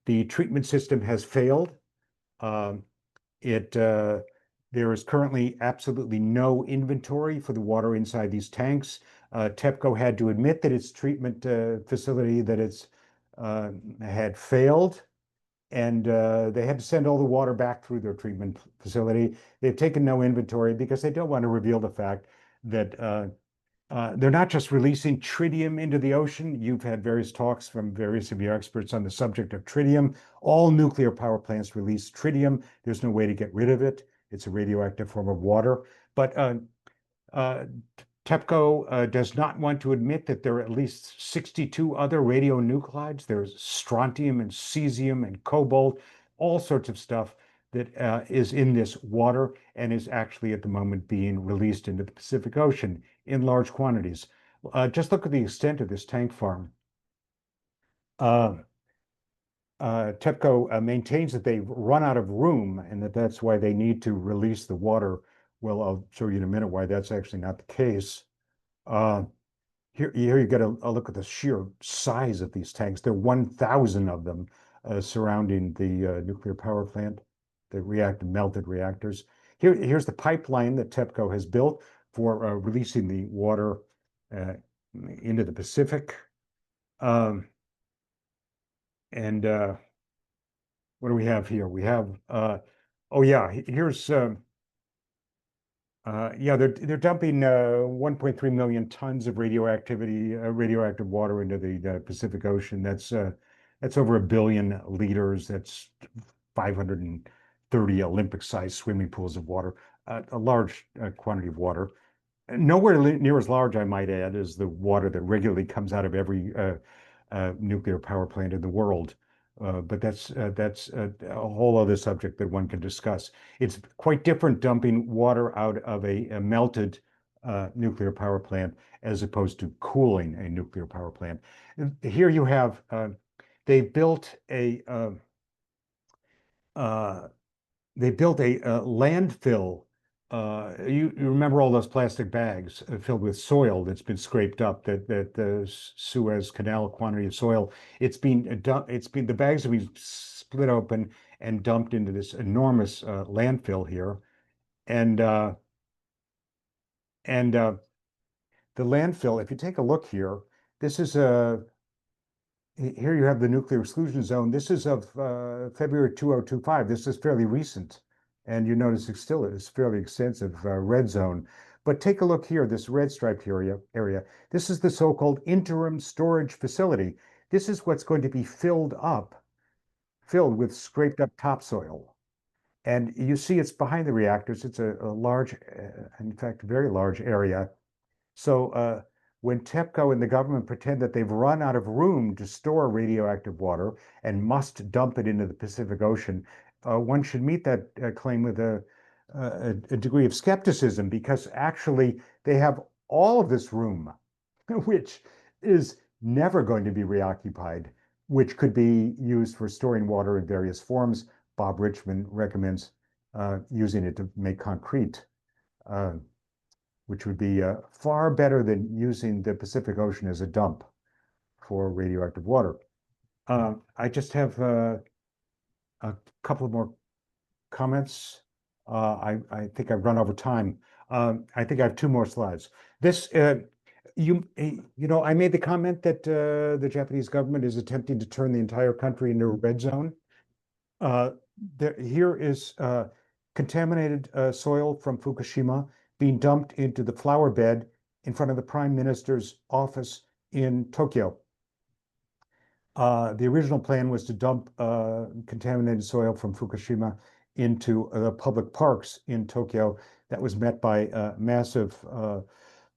the treatment system has failed. Um, there is currently absolutely no inventory for the water inside these tanks. TEPCO had to admit that its treatment facility had failed, and they had to send all the water back through their treatment facility. They've taken no inventory because they don't want to reveal the fact that they're not just releasing tritium into the ocean. You've had various talks from various of your experts on the subject of tritium. All nuclear power plants release tritium. There's no way to get rid of it. It's a radioactive form of water. But TEPCO does not want to admit that there are at least 62 other radionuclides. There's strontium and cesium and cobalt, all sorts of stuff that is in this water and is actually at the moment being released into the Pacific Ocean in large quantities. Just look at the extent of this tank farm. TEPCO maintains that they've run out of room and that's why they need to release the water. Well, I'll show you in a minute why that's actually not the case. Here you get a look at the sheer size of these tanks. There are 1,000 of them surrounding the nuclear power plant, the melted reactors. Here's the pipeline that TEPCO has built for releasing the water into the Pacific. And what do we have here? We have, oh yeah, here's, yeah, they're dumping 1.3 million tons of radioactive water into the Pacific Ocean. That's over 1 billion liters. That's 530 Olympic-sized swimming pools of water, a large quantity of water. Nowhere near as large, I might add, as the water that regularly comes out of every nuclear power plant in the world. But that's a whole other subject that one can discuss. It's quite different dumping water out of a melted nuclear power plant as opposed to cooling a nuclear power plant. Here you have, they built a landfill. You remember all those plastic bags filled with soil that's been scraped up, that the Suez Canal quantity of soil. The bags have been split open and dumped into this enormous landfill here, and the landfill. If you take a look here, this is here you have the nuclear exclusion zone. This is of February 2025. This is fairly recent. And you notice it still is fairly extensive red zone. But take a look here, this red striped area. This is the so-called interim storage facility. This is what's going to be filled with scraped up topsoil. And you see it's behind the reactors. It's a large, in fact, very large area. So when TEPCO and the government pretend that they've run out of room to store radioactive water and must dump it into the Pacific Ocean, one should meet that claim with a degree of skepticism, because actually they have all of this room, which is never going to be reoccupied, which could be used for storing water in various forms. Bob Richmond recommends using it to make concrete. Which would be far better than using the Pacific Ocean as a dump for radioactive water. I just have a couple of more comments. I think I've run over time. I think I have 2 more slides. This, you know, I made the comment that the Japanese government is attempting to turn the entire country into a red zone. Here is contaminated soil from Fukushima being dumped into the flower bed in front of the Prime Minister's office in Tokyo. The original plan was to dump contaminated soil from Fukushima into the public parks in Tokyo. That was met by a massive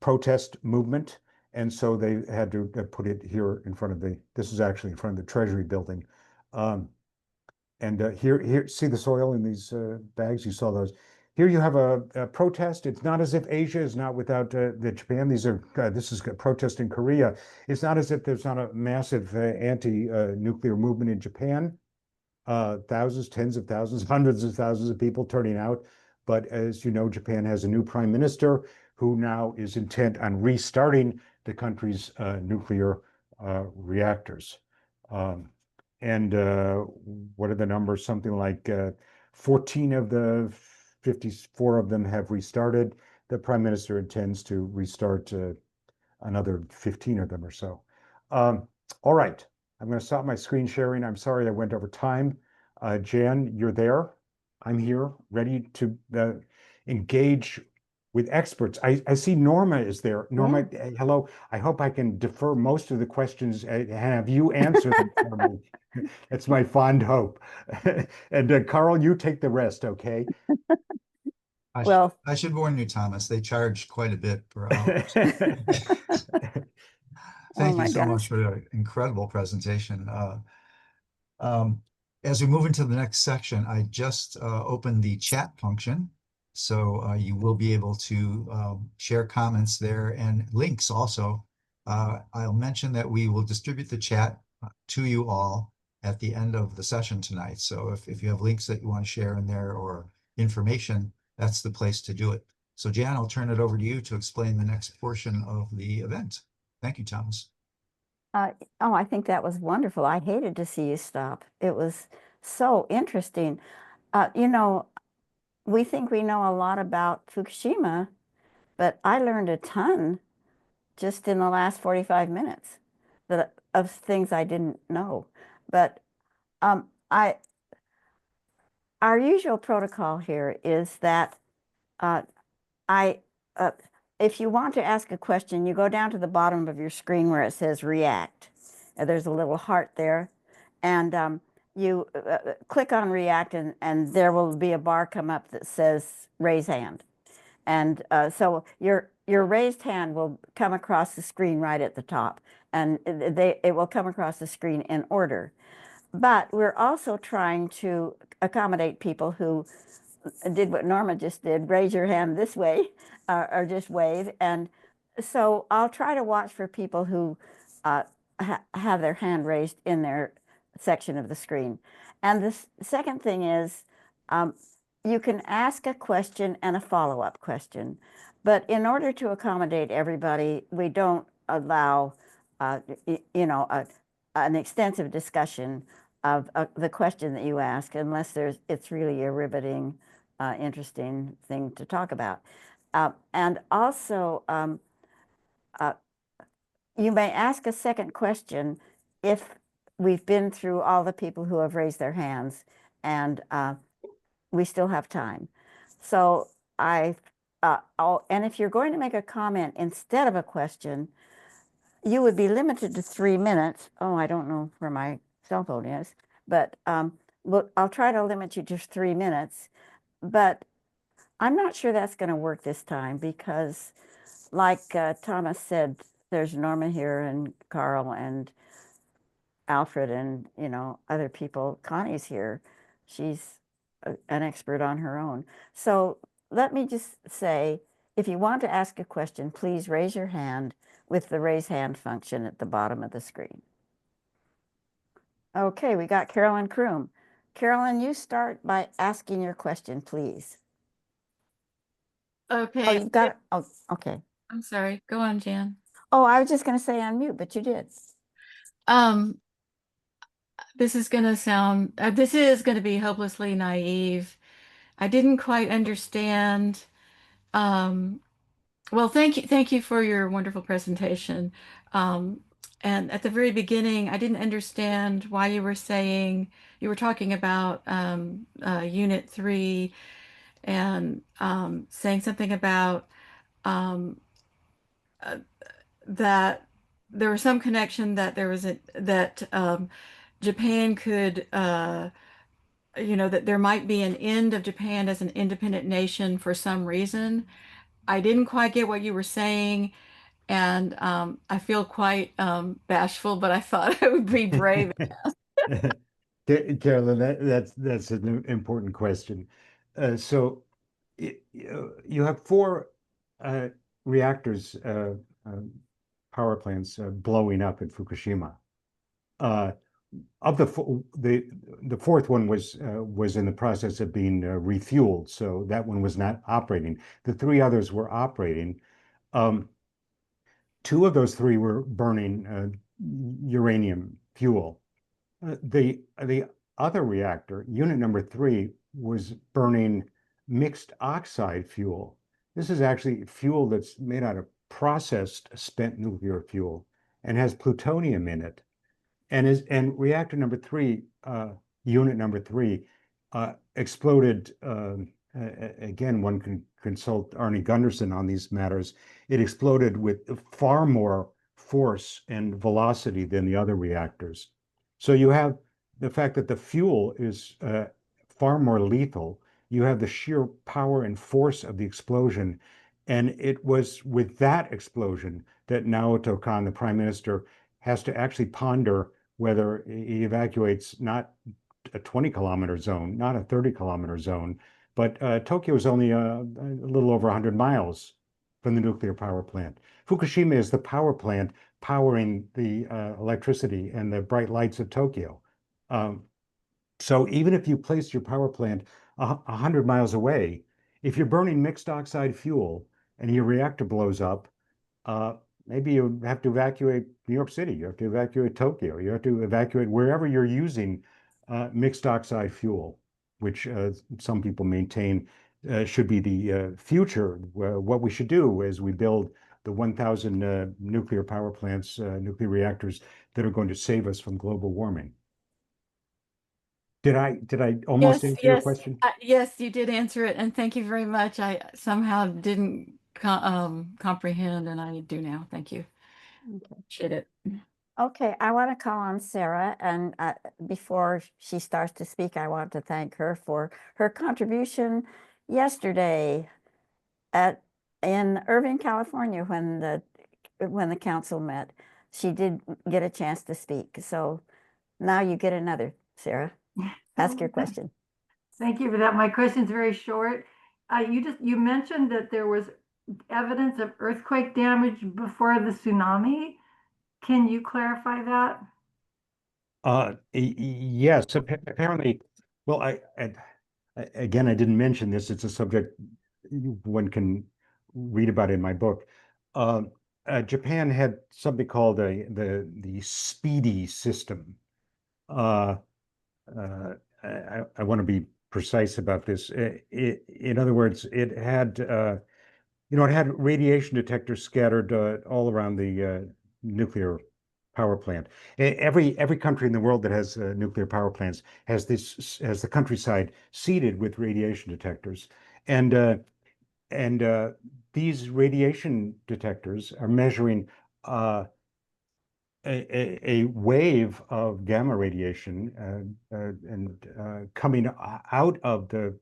protest movement. And so they had to put it here in front of this is actually in front of the Treasury building. And here, see the soil in these bags? You saw those. Here you have a protest. It's not as if Asia is not without the Japan. This is a protest in Korea. It's not as if there's not a massive anti-nuclear movement in Japan. Thousands, tens of thousands, hundreds of thousands of people turning out. But as you know, Japan has a new prime minister who now is intent on restarting the country's nuclear reactors. And what are the numbers? Something like 14 of the 54 of them have restarted. The prime minister intends to restart another 15 of them or so. All right, I'm going to stop my screen sharing. I'm sorry I went over time. Jan, you're there. I'm here, ready to engage with experts. I see Norma is there. Norma, hello. I hope I can defer most of the questions and have you answer them for me. It's my fond hope. And Carl, you take the rest, okay?
Well,
I should warn you, Thomas, they charge quite a bit per hour. Thank you so much for the incredible presentation. As we move into the next section, I just opened the chat function. So you will be able to share comments there and links also. I'll mention that we will distribute the chat to you all at the end of the session tonight. So if you have links that you want to share in there or information, that's the place to do it. So Jan, I'll turn it over to you to explain the next portion of the event. Thank you, Thomas.
I think that was wonderful. I hated to see you stop. It was so interesting. You know, we think we know a lot about Fukushima, but I learned a ton just in the last 45 minutes of things I didn't know. But um, I our usual protocol here is that uh, I if you want to ask a question, you go down to the bottom of your screen where it says react. There's a little heart there, and you click on react, and there will be a bar come up that says raise hand. And so your raised hand will come across the screen right at the top, and it will come across the screen in order. But we're also trying to accommodate people who did what Norma just did, raise your hand this way, or just wave. And so I'll try to watch for people who have their hand raised in their section of the screen. And the second thing is, you can ask a question and a follow-up question. But in order to accommodate everybody, we don't allow, an extensive discussion of the question that you ask, unless it's really a riveting, interesting thing to talk about. And also, you may ask a second question if we've been through all the people who have raised their hands, and we still have time. So and if you're going to make a comment instead of a question, you would be limited to 3 minutes. Oh, I don't know where my cell phone is, but look, I'll try to limit you to 3 minutes. But I'm not sure that's going to work this time because, like Thomas said, there's Norma here and Carl and Alfred and, other people. Connie's here. She's an expert on her own. So let me just say, if you want to ask a question, please raise your hand with the raise hand function at the bottom of the screen. Okay, we got Carolyn Kroom. Carolyn, you start by asking your question, please.
Okay.
Oh, you've got it. Oh, okay.
I'm sorry. Go on, Jan.
Oh, I was just going to say unmute, but you did.
This is going to be hopelessly naive. I didn't quite understand. Well, thank you for your wonderful presentation. And at the very beginning, I didn't understand why you were talking about Unit 3 and saying something about that there was some connection that Japan could that there might be an end of Japan as an independent nation for some reason. I didn't quite get what you were saying, and I feel quite bashful, but I thought I would be brave.
Carolyn, that's an important question. So you have four reactors, power plants blowing up in Fukushima. Of the fourth one was in the process of being refueled, so that one was not operating. The three others were operating. Two of those three were burning uranium fuel. The other reactor, unit number 3, was burning mixed oxide fuel. This is actually fuel that's made out of processed spent nuclear fuel and has plutonium in it. And reactor number 3, unit number 3, exploded. Again, one can consult Arne Gundersen on these matters. It exploded with far more force and velocity than the other reactors. So you have the fact that the fuel is far more lethal. You have the sheer power and force of the explosion. And it was with that explosion that Naoto Kan, the prime minister, has to actually ponder whether he evacuates not a 20-kilometer zone, not a 30-kilometer zone, but Tokyo is only a little over 100 miles from the nuclear power plant. Fukushima is the power plant powering the electricity and the bright lights of Tokyo. So even if you place your power plant 100 miles away, if you're burning mixed oxide fuel and your reactor blows up, maybe you have to evacuate New York City, you have to evacuate Tokyo, you have to evacuate wherever you're using mixed oxide fuel, which some people maintain should be the future. What we should do is we build the 1,000 nuclear power plants, nuclear reactors that are going to save us from global warming. Did I almost answer your question?
Yes, you did answer it, and thank you very much. I somehow didn't comprehend, and I do now. Thank you.
Okay.
Appreciate it.
Okay, I want to call on Sarah, and before she starts to speak, I want to thank her for her contribution yesterday in Irvine, California, when the council met. She did get a chance to speak, so now you get another, Sarah. Ask your question.
Thank you for that. My question's very short. You mentioned that there was evidence of earthquake damage before the tsunami. Can you clarify that?
Yes, apparently. Well, again, I didn't mention this. It's a subject one can read about in my book. Japan had something called the speedy system. I want to be precise about this. In other words, it had it had radiation detectors scattered all around the nuclear power plant. Every country in the world that has nuclear power plants has the countryside seeded with radiation detectors, and these radiation detectors are measuring a wave of gamma radiation and coming out of the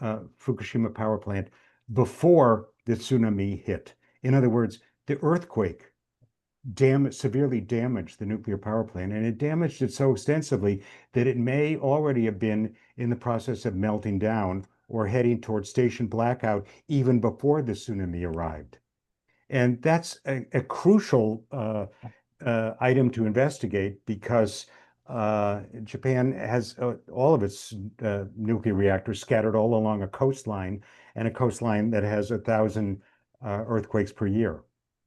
Fukushima power plant before the tsunami hit. In other words, the earthquake severely damaged the nuclear power plant, and it damaged it so extensively that it may already have been in the process of melting down or heading towards station blackout even before the tsunami arrived. And that's a crucial item to investigate because Japan has all of its nuclear reactors scattered all along a coastline, and a coastline that has 1,000 earthquakes per year.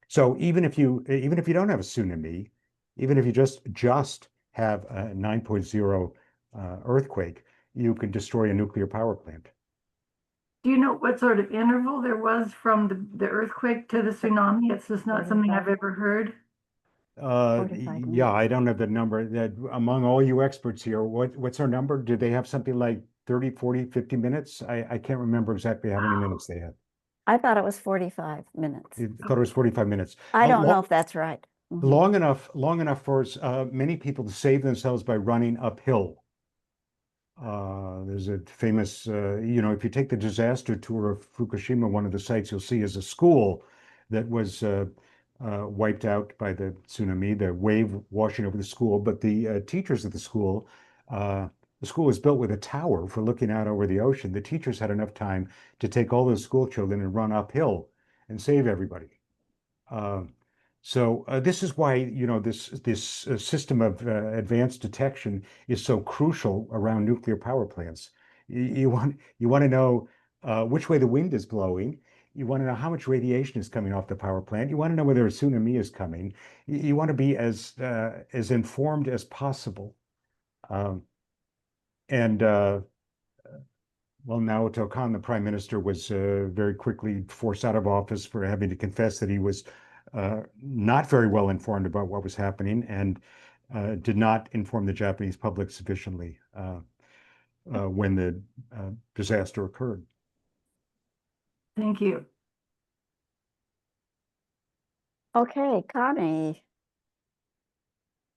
So even if you don't have a tsunami, even if you just have a 9.0 earthquake, you can destroy a nuclear power plant.
Do you know what sort of interval there was from the earthquake to the tsunami? It's just not something I've ever heard.
45
Yeah, I don't have the number. That among all you experts here, what's our number? Did they have something like 30, 40, 50 minutes? I can't remember exactly how many minutes they had.
I thought it was 45 minutes.
I thought it was 45 minutes.
I don't know if that's right.
Long enough for many people to save themselves by running uphill. There's a famous, if you take the disaster tour of Fukushima, one of the sites you'll see is a school that was wiped out by the tsunami, the wave washing over the school. But the teachers at the school was built with a tower for looking out over the ocean. The teachers had enough time to take all those school children and run uphill and save everybody. So this is why, this system of advanced detection is so crucial around nuclear power plants. You want to know which way the wind is blowing. You want to know how much radiation is coming off the power plant. You want to know whether a tsunami is coming. You want to be as informed as possible. And well, Naoto Kan, the prime minister, was very quickly forced out of office for having to confess that he was not very well informed about what was happening and did not inform the Japanese public sufficiently when the disaster occurred.
Thank you.
Okay, Connie,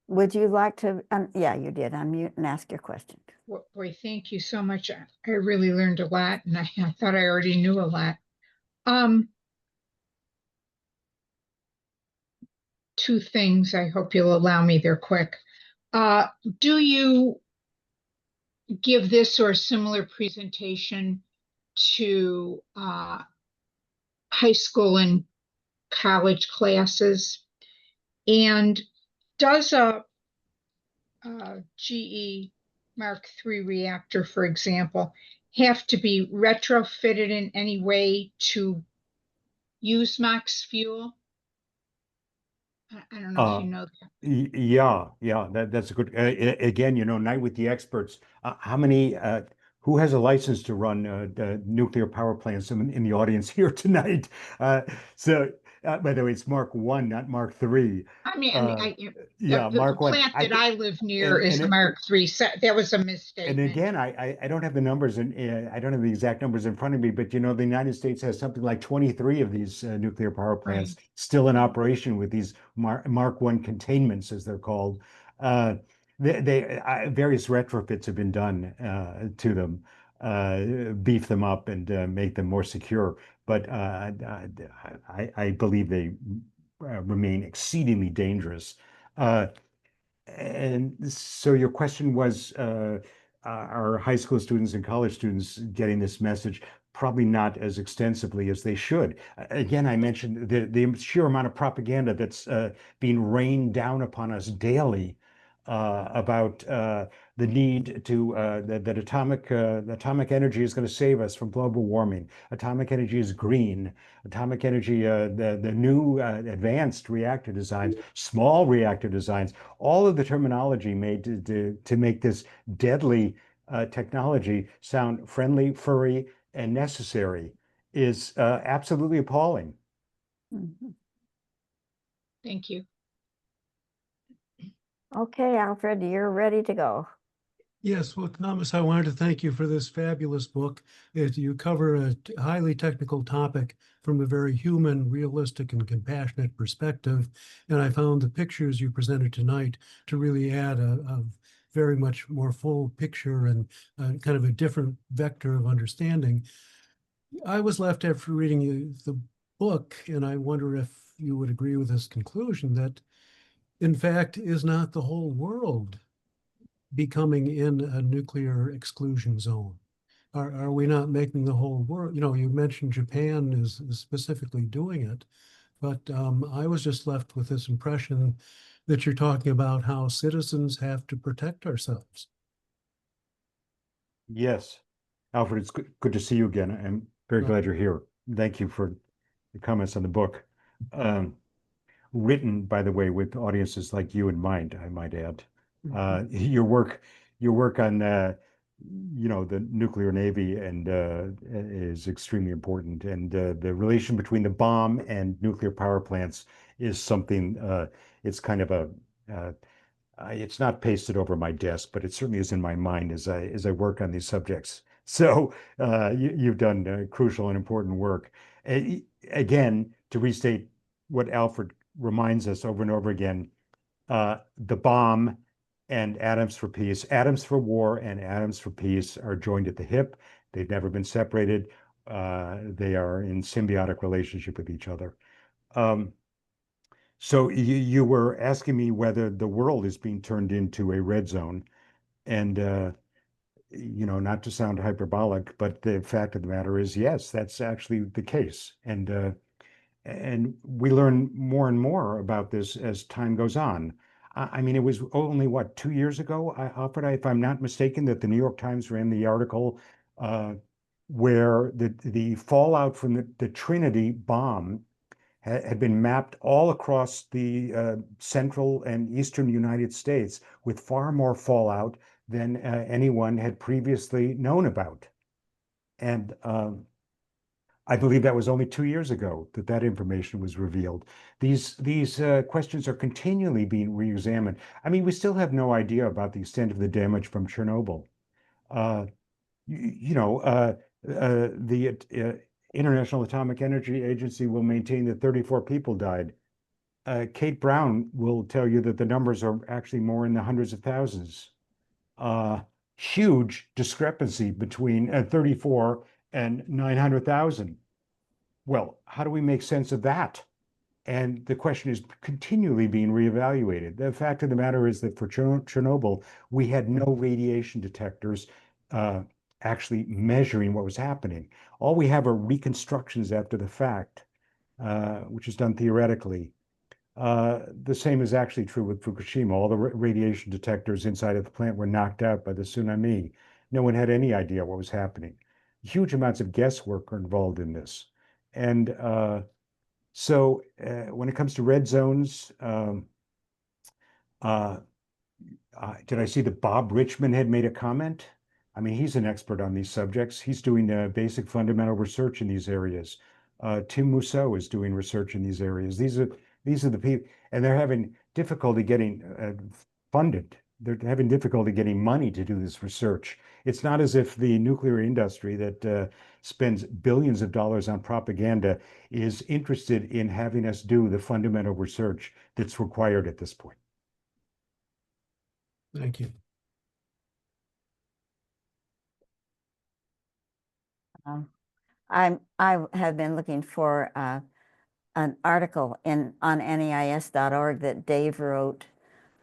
would you like to, yeah, you did, unmute and ask your question.
Boy, thank you so much. I really learned a lot, and I thought I already knew a lot. Two things, I hope you'll allow me, they're quick. Do you give this or a similar presentation to high school and college classes? And does a GE Mark III reactor, for example, have to be retrofitted in any way to use max fuel? I don't know if you know that.
Yeah, that's a good. Again, Night with the Experts. Who has a license to run nuclear power plants in the audience here tonight? By the way, it's Mark I, not Mark III.
I mean,
Yeah,
the
Mark I.
plant that I live near is a Mark III. That was a
And
misstatement.
again, I don't have the numbers and I don't have the exact numbers in front of me, but the United States has something like 23 of these nuclear power plants still in operation with these Mark I containments, as they're called. Various retrofits have been done to them, beef them up and make them more secure. But I believe they remain exceedingly dangerous. And so your question was, are high school students and college students getting this message? Probably not as extensively as they should. Again, I mentioned the sheer amount of propaganda that's being rained down upon us daily about the need to that atomic energy is going to save us from global warming. Atomic energy is green. Atomic energy, the new advanced reactor designs, small reactor designs, all of the terminology made to make this deadly technology sound friendly, furry, and necessary is absolutely appalling.
Mhm.
Thank you.
Okay, Alfred, you're ready to go.
Yes, well, Thomas, I wanted to thank you for this fabulous book. You cover a highly technical topic from a very human, realistic, and compassionate perspective. And I found the pictures you presented tonight to really add a very much more full picture and kind of a different vector of understanding. I was left after reading the book, and I wonder if you would agree with this conclusion that, in fact, is not the whole world becoming in a nuclear exclusion zone? Are we not making the whole world? You mentioned Japan is specifically doing it, but I was just left with this impression that you're talking about how citizens have to protect ourselves.
Yes, Alfred, it's good to see you again. I'm very glad you're here. Thank you for the comments on the book. Written, by the way, with audiences like you in mind, I might add. Your work on the nuclear navy and is extremely important, and the relation between the bomb and nuclear power plants is something. It's kind of a it's not pasted over my desk, but it certainly is in my mind as I work on these subjects. So you've done crucial and important work. Again, to restate what Alfred reminds us over and over again, the bomb and atoms for peace. Atoms for war and atoms for peace are joined at the hip. They've never been separated. They are in symbiotic relationship with each other. So you were asking me whether the world is being turned into a red zone. And, not to sound hyperbolic, but the fact of the matter is, yes, that's actually the case. And we learn more and more about this as time goes on. I mean, it was only, what, 2 years ago, Alfred, if I'm not mistaken, that the New York Times ran the article where the fallout from the Trinity bomb had been mapped all across the central and eastern United States with far more fallout than anyone had previously known about. And I believe that was only 2 years ago that information was revealed. These questions are continually being re-examined. I mean, we still have no idea about the extent of the damage from Chernobyl. The International Atomic Energy Agency will maintain that 34 people died. Kate Brown will tell you that the numbers are actually more in the hundreds of thousands. Huge discrepancy between 34 and 900,000. Well, how do we make sense of that? And the question is continually being reevaluated. The fact of the matter is that for Chernobyl, we had no radiation detectors actually measuring what was happening. All we have are reconstructions after the fact, which is done theoretically. The same is actually true with Fukushima. All the radiation detectors inside of the plant were knocked out by the tsunami. No one had any idea what was happening. Huge amounts of guesswork are involved in this. And so when it comes to red zones, did I see that Bob Richmond had made a comment? I mean, he's an expert on these subjects. He's doing basic fundamental research in these areas. Tim Mousseau is doing research in these areas. These are the people, and they're having difficulty getting funded. They're having difficulty getting money to do this research. It's not as if the nuclear industry that spends billions of dollars on propaganda is interested in having us do the fundamental research that's required at this point.
Thank you.
I have been looking for an article on NEIS.org that Dave wrote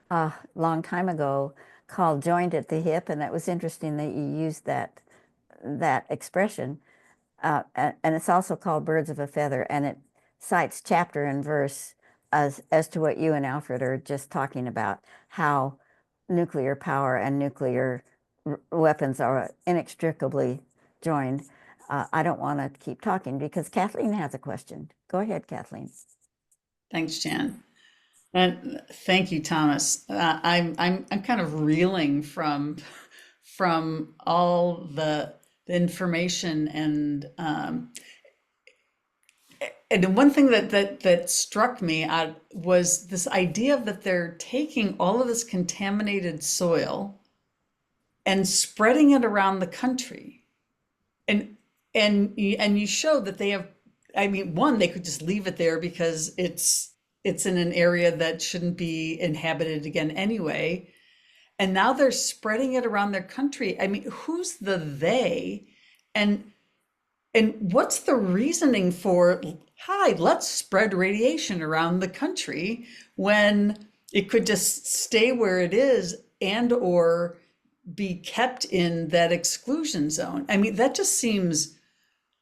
a long time ago called "Joined at the Hip," and it was interesting that you used that expression. And it's also called "Birds of a Feather," and it cites chapter and verse as to what you and Alfred are just talking about, how nuclear power and nuclear weapons are inextricably joined. I don't want to keep talking because Kathleen has a question. Go ahead, Kathleen.
Thanks, Jan. And thank you, Thomas. I'm kind of reeling from all the information and one thing that struck me was this idea that they're taking all of this contaminated soil and spreading it around the country. And you showed that they have, I mean, one, they could just leave it there because it's in an area that shouldn't be inhabited again anyway. And now they're spreading it around their country. I mean, who's the they? And what's the reasoning for, hi, let's spread radiation around the country when it could just stay where it is and or be kept in that exclusion zone? I mean, that just seems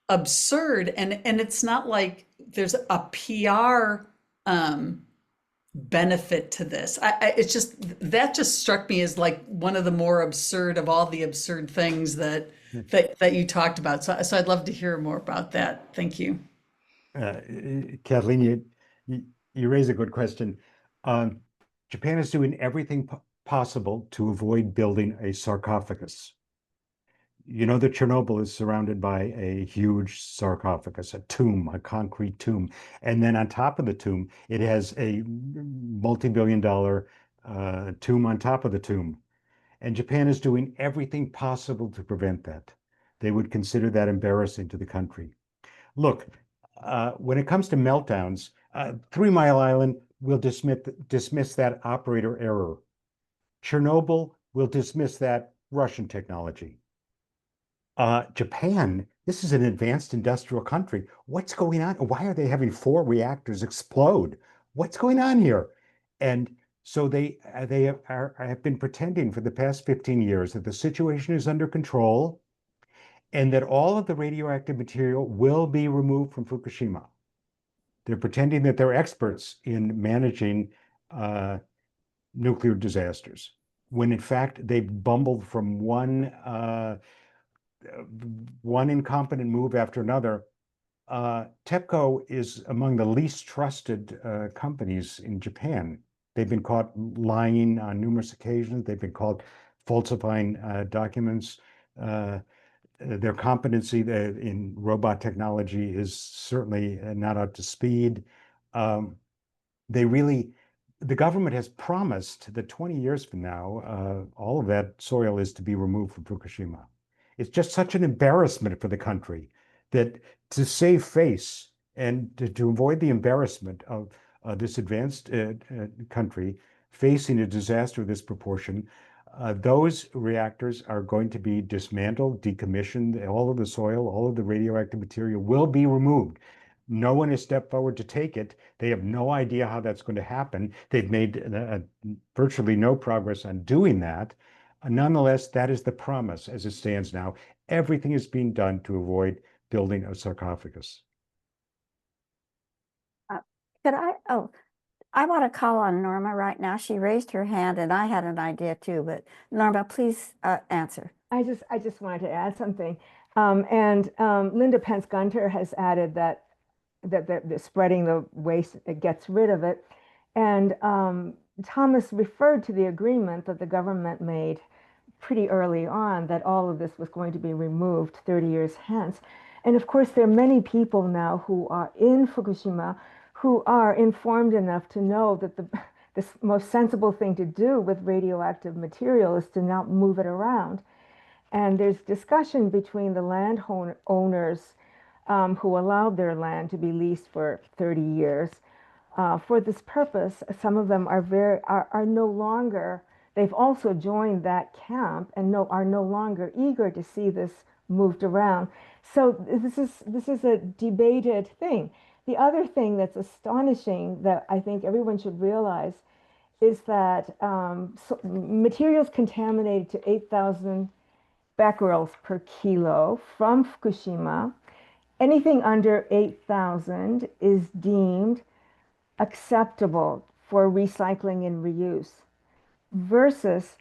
absurd. And it's not like there's a PR benefit to this. It's just, that just struck me as like one of the more absurd of all the absurd things that you talked about. So I'd love to hear more about that. Thank you.
Kathleen, you raise a good question. Japan is doing everything possible to avoid building a sarcophagus. You know that Chernobyl is surrounded by a huge sarcophagus, a tomb, a concrete tomb. And then on top of the tomb, it has a multi-billion-dollar tomb on top of the tomb. And Japan is doing everything possible to prevent that. They would consider that embarrassing to the country. Look, when it comes to meltdowns, 3 Mile Island will dismiss that operator error. Chernobyl, we'll dismiss that. Russian technology. Japan, this is an advanced industrial country. What's going on? Why are they having 4 reactors explode? What's going on here? And so they have been pretending for the past 15 years that the situation is under control and that all of the radioactive material will be removed from Fukushima. They're pretending that they're experts in managing nuclear disasters, when in fact they've bumbled from one incompetent move after another. TEPCO is among the least trusted companies in Japan. They've been caught lying on numerous occasions. They've been caught falsifying documents. Their competency in robot technology is certainly not up to speed. The government has promised that 20 years from now, all of that soil is to be removed from Fukushima. It's just such an embarrassment for the country that to save face and to avoid the embarrassment of this advanced country facing a disaster of this proportion, those reactors are going to be dismantled, decommissioned. All of the soil, all of the radioactive material will be removed. No one has stepped forward to take it. They have no idea how that's going to happen. They've made virtually no progress on doing that. Nonetheless, that is the promise as it stands now. Everything is being done to avoid building a sarcophagus.
I want to call on Norma right now. She raised her hand and I had an idea too, but Norma, please answer.
I just wanted to add something. Linda Pence Gunter has added that spreading the waste, it gets rid of it. And Thomas referred to the agreement that the government made pretty early on that all of this was going to be removed 30 years hence. And of course, there are many people now who are in Fukushima who are informed enough to know that the most sensible thing to do with radioactive material is to not move it around. And there's discussion between the landowners who allowed their land to be leased for 30 years for this purpose. Some of them are no longer, they've also joined that camp and are no longer eager to see this moved around. So this is a debated thing. The other thing that's astonishing that I think everyone should realize is that materials contaminated to 8,000 becquerels per kilo from Fukushima, anything under 8,000 is deemed acceptable for recycling and reuse, versus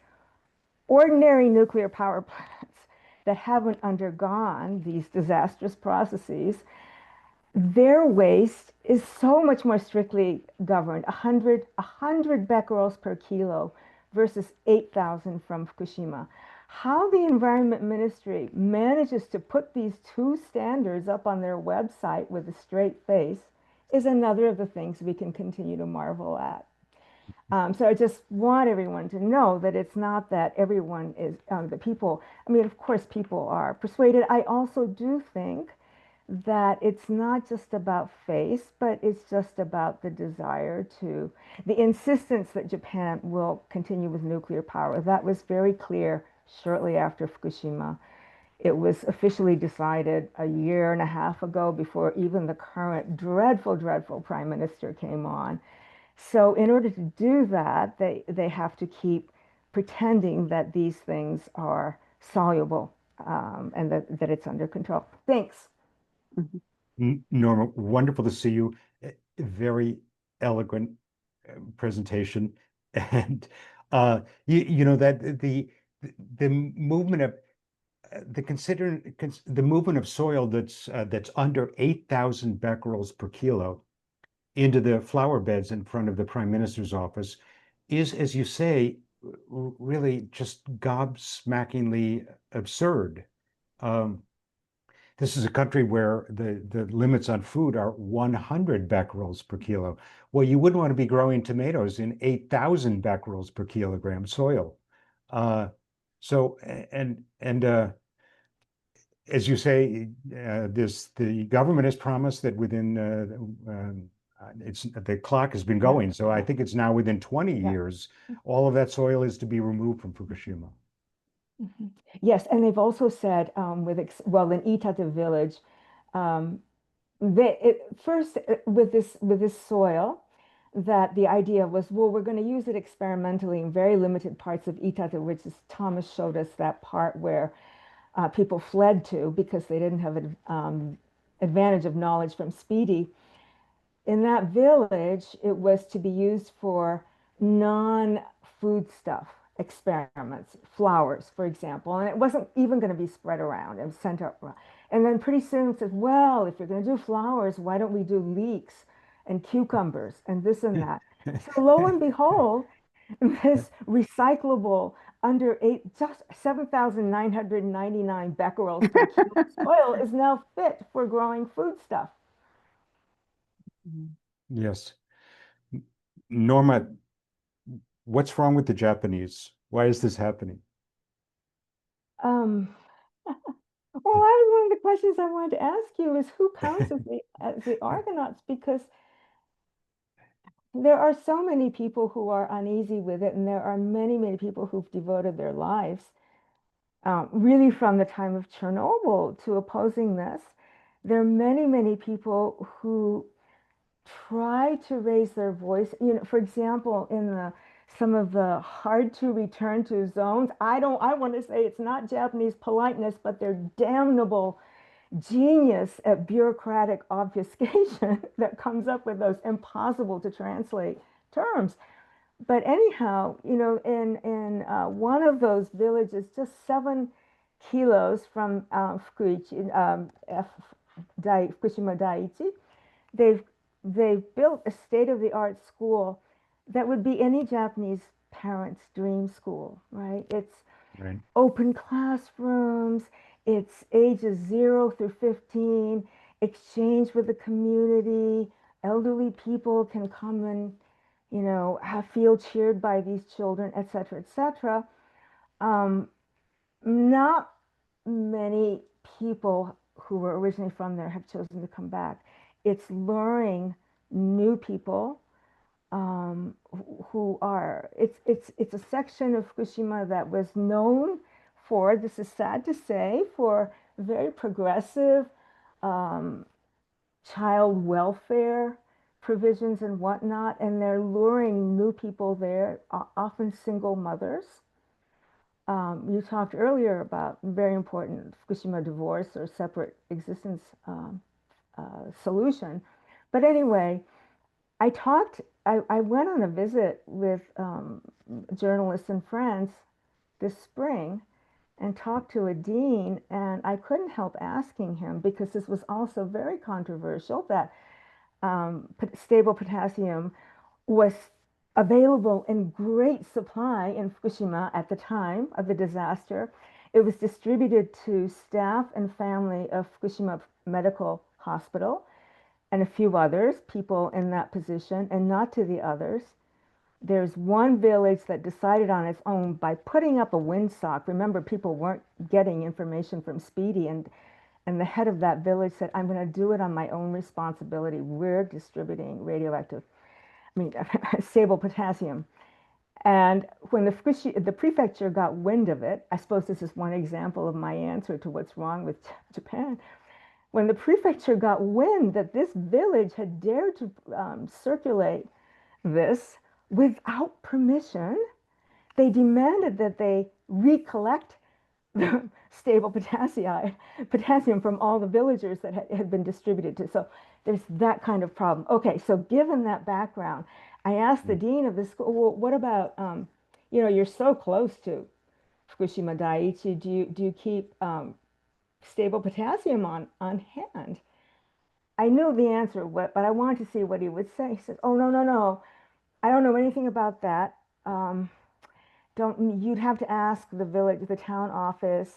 ordinary nuclear power plants that haven't undergone these disastrous processes. Their waste is so much more strictly governed, 100 becquerels per kilo versus 8,000 from Fukushima. How the Environment Ministry manages to put these two standards up on their website with a straight face is another of the things we can continue to marvel at. So I just want everyone to know that it's not that everyone is, the people, I mean, of course, people are persuaded. I also do think that it's not just about face, but it's just about the desire to, the insistence that Japan will continue with nuclear power. That was very clear shortly after Fukushima. It was officially decided a year and a half ago before even the current dreadful, dreadful prime minister came on. So in order to do that, they have to keep pretending that these things are soluble and that it's under control. Thanks.
Norma, wonderful to see you. Very eloquent presentation, and you know that the movement of the movement of soil that's under 8,000 becquerels per kilo into the flower beds in front of the Prime Minister's office is, as you say, really just gobsmackingly absurd. This is a country where the limits on food are 100 becquerels per kilo. Well, you wouldn't want to be growing tomatoes in 8,000 becquerels per kilogram soil. As you say, the government has promised that within it's the clock has been going. So I think it's now within 20
Yeah.
years, all of that soil is to be removed from Fukushima.
Mhm. Yes, and they've also said well, in Itate village, first with this soil, that the idea was, well, we're going to use it experimentally in very limited parts of Itate, which is Thomas showed us that part where people fled to because they didn't have advantage of knowledge from Speedy. In that village, it was to be used for non-foodstuff experiments, flowers, for example, and it wasn't even going to be spread around and sent out. And then pretty soon it says, well, if you're going to do flowers, why don't we do leeks and cucumbers and this and that? So lo and behold, this recyclable just 7,999 becquerels per kilo soil is now fit for growing foodstuff.
Yes. Norma, what's wrong with the Japanese? Why is this happening?
Well, one of the questions I wanted to ask you is who counts as the Argonauts? Because there are so many people who are uneasy with it, and there are many, many people who've devoted their lives, really from the time of Chernobyl, to opposing this. There are many, many people who try to raise their voice. For example, in some of the hard to return to zones, I want to say it's not Japanese politeness, but their damnable genius at bureaucratic obfuscation that comes up with those impossible to translate terms. But anyhow, in one of those villages, just 7 kilos from Fukushima Daiichi, they've built a state-of-the-art school that would be any Japanese parent's dream school, right? It's
Right.
open classrooms, it's ages 0 through 15, exchange with the community, elderly people can come and, feel cheered by these children, et cetera, et cetera. Not many people who were originally from there have chosen to come back. It's luring new people who are, it's a section of Fukushima that was known for, this is sad to say, for very progressive child welfare provisions and whatnot, and they're luring new people there, often single mothers. You talked earlier about very important Fukushima divorce or separate existence solution. But anyway, I went on a visit with journalists in France this spring and talked to a dean, and I couldn't help asking him, because this was also very controversial, that stable potassium was available in great supply in Fukushima at the time of the disaster. It was distributed to staff and family of Fukushima Medical Hospital and a few others, people in that position, and not to the others. There's one village that decided on its own by putting up a windsock. Remember, people weren't getting information from Speedy, and the head of that village said, I'm going to do it on my own responsibility. We're distributing stable potassium. And when the prefecture got wind of it, I suppose this is one example of my answer to what's wrong with Japan. When the prefecture got wind that this village had dared to circulate this without permission, they demanded that they recollect the stable potassium from all the villagers that had been distributed to. So there's that kind of problem. Okay, so given that background, I asked the dean of the school, well, what about, you're so close to Fukushima Daiichi, do you keep stable potassium on hand? I knew the answer, but I wanted to see what he would say. He said, oh, no, I don't know anything about that. You'd have to ask the town office.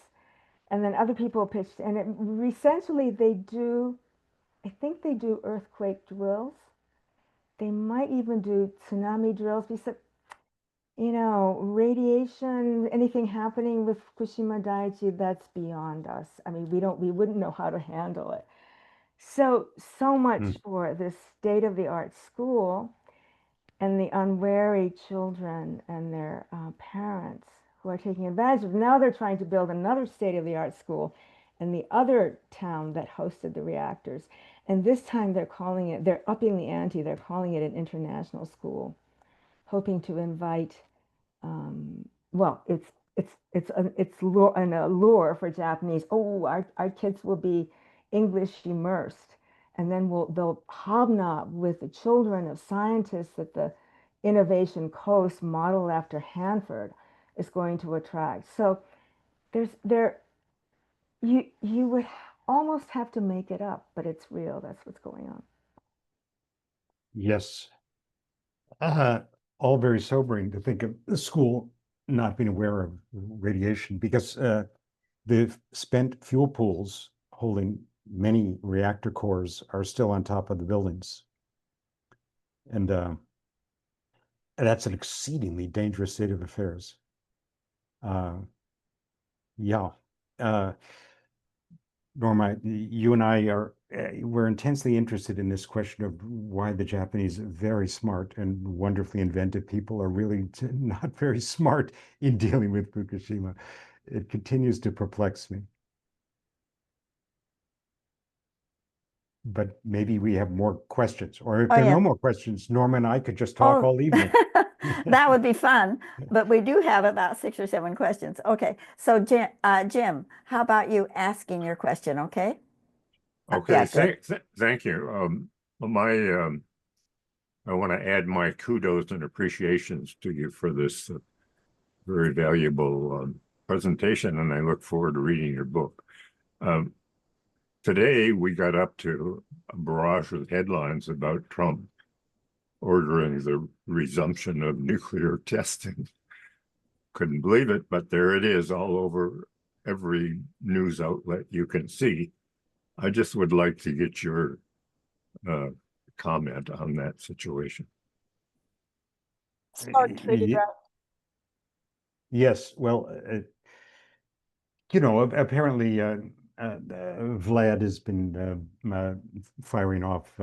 And then other people pitched, and essentially I think they do earthquake drills. They might even do tsunami drills. He said, radiation, anything happening with Fukushima Daiichi, that's beyond us. I mean, we wouldn't know how to handle it. So much
Mm.
for this state-of-the-art school and the unwary children and their parents who are taking advantage of. Now they're trying to build another state-of-the-art school in the other town that hosted the reactors. And this time they're upping the ante, they're calling it an international school, hoping to invite, well, it's an allure for Japanese. Oh, our kids will be English immersed, and then they'll hobnob with the children of scientists at the Innovation Coast, modeled after Hanford, is going to attract. So you would almost have to make it up, but it's real. That's what's going on.
Yes. All very sobering to think of the school not being aware of radiation, because the spent fuel pools holding many reactor cores are still on top of the buildings. And that's an exceedingly dangerous state of affairs. Yeah. Norma, you and I we're intensely interested in this question of why the Japanese, very smart and wonderfully inventive people, are really not very smart in dealing with Fukushima. It continues to perplex me. But maybe we have more questions, or if
Oh,
there are
yeah.
no more questions, Norma and I could just talk all evening.
That would be fun, but we do have about 6 or 7 questions. Okay, so Jim, how about you asking your question, okay?
Okay,
Yeah, good.
thank you. I want to add my kudos and appreciations to you for this very valuable presentation, and I look forward to reading your book. Today, we got up to a barrage of headlines about Trump ordering the resumption of nuclear testing. Couldn't believe it, but there it is all over every news outlet you can see. I just would like to get your comment on that situation.
Yes, well, apparently Vlad has been firing off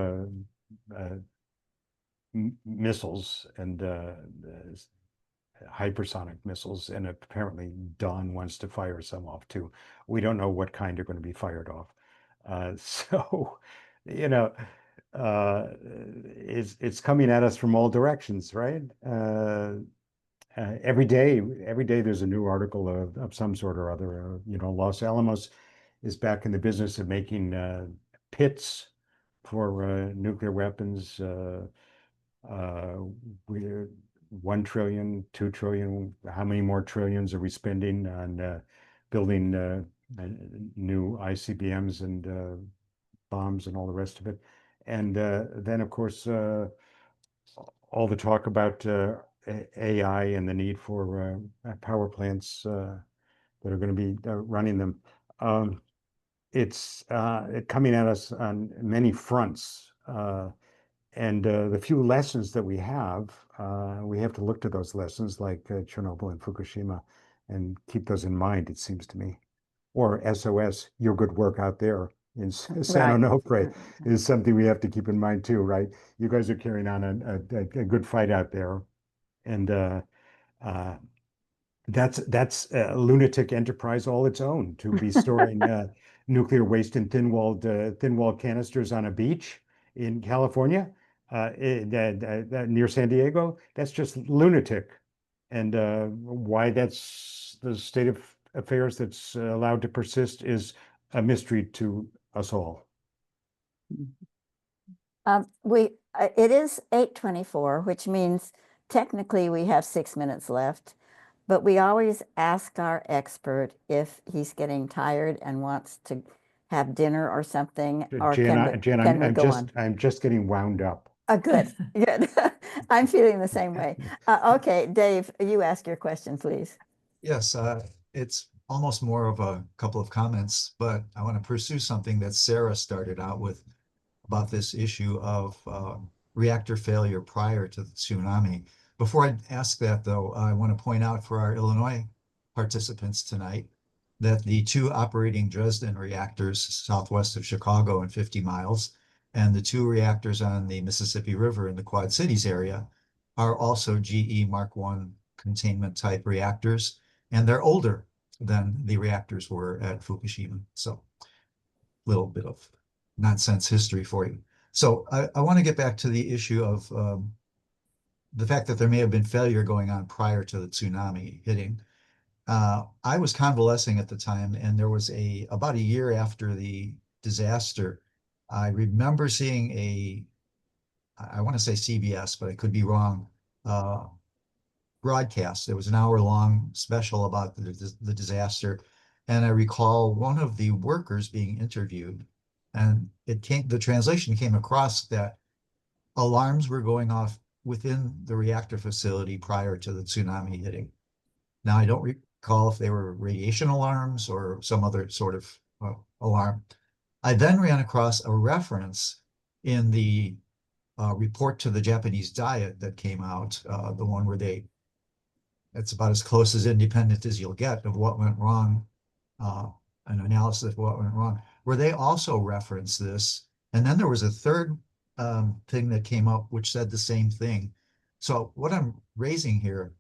missiles and hypersonic missiles, and apparently Don wants to fire some off too. We don't know what kind are going to be fired off. So, it's coming at us from all directions, right? Every day there's a new article of some sort or other. Los Alamos is back in the business of making pits for nuclear weapons. We're 1 trillion, 2 trillion. How many more trillions are we spending on building new ICBMs and bombs and all the rest of it? And then, of course, all the talk about AI and the need for power plants that are going to be running them. It's coming at us on many fronts. And the few lessons that we have to look to those lessons like Chernobyl and Fukushima and keep those in mind, it seems to me. Or SOS, your good work out there in San Onofre is something we have to keep in mind too, right? You guys are carrying on a good fight out there. And that's a lunatic enterprise all its own, to be storing nuclear waste in thin-walled canisters on a beach in California, near San Diego. That's just lunatic. And why that's the state of affairs that's allowed to persist is a mystery to us all.
It is 8:24, which means technically we have 6 minutes left, but we always ask our expert if he's getting tired and wants to have dinner or something, or
Jan,
can we go on?
I'm just getting wound up.
Good, good. I'm feeling the same way. Okay, Dave, you ask your question, please.
Yes, it's almost more of a couple of comments, but I want to pursue something that Sarah started out with about this issue of reactor failure prior to the tsunami. Before I ask that, though, I want to point out for our Illinois participants tonight that the two operating Dresden reactors southwest of Chicago and 50 miles, and the two reactors on the Mississippi River in the Quad Cities area are also GE Mark I containment type reactors, and they're older than the reactors were at Fukushima. So a little bit of nonsense history for you. So I want to get back to the issue of the fact that there may have been failure going on prior to the tsunami hitting. I was convalescing at the time, and there was about a year after the disaster, I remember seeing I want to say CBS, but I could be wrong, broadcast. It was an hour-long special about the disaster. And I recall one of the workers being interviewed, and the translation came across that alarms were going off within the reactor facility prior to the tsunami hitting. Now, I don't recall if they were radiation alarms or some other sort of alarm. I then ran across a reference in the report to the Japanese Diet that came out, the one where it's about as close as independent as you'll get of what went wrong, an analysis of what went wrong, where they also referenced this. And then there was a third thing that came up which said the same thing. So what I'm raising here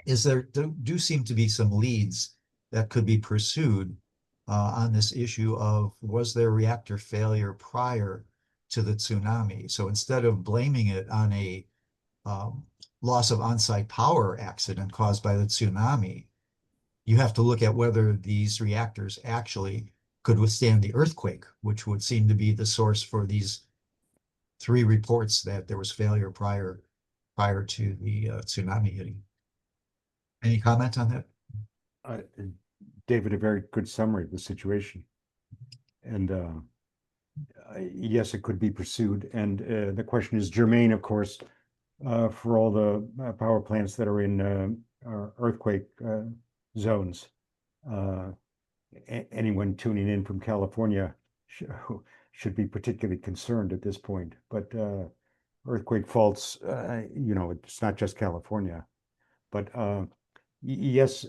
is there do seem to be some leads that could be pursued on this issue of, was there reactor failure prior to the tsunami? So instead of blaming it on a loss of on-site power accident caused by the tsunami, you have to look at whether these reactors actually could withstand the earthquake, which would seem to be the source for these 3 reports that there was failure prior to the tsunami hitting. Any comment on that?
David, a very good summary of the situation. And yes, it could be pursued. And the question is germane, of course, for all the power plants that are in earthquake zones. Anyone tuning in from California should be particularly concerned at this point. But earthquake faults, it's not just California. But yes,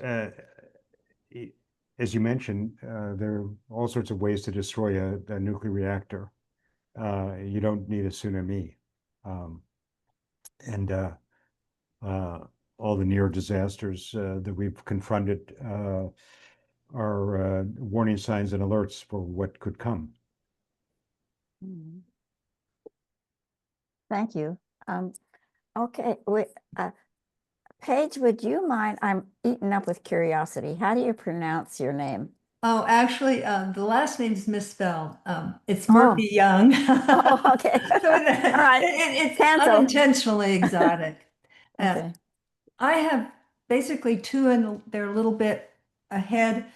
as you mentioned, there are all sorts of ways to destroy a nuclear reactor. You don't need a tsunami. And all the near disasters that we've confronted are warning signs and alerts for what could come.
Thank you. Okay, Paige, would you mind? I'm eaten up with curiosity. How do you pronounce your name?
Oh, actually, the last name's misspelled. It's Murphy Young.
Oh, okay.
So
All right.
it's
Cancel.
unintentionally exotic.
Okay.
I have basically 2 and they're a little bit ahead.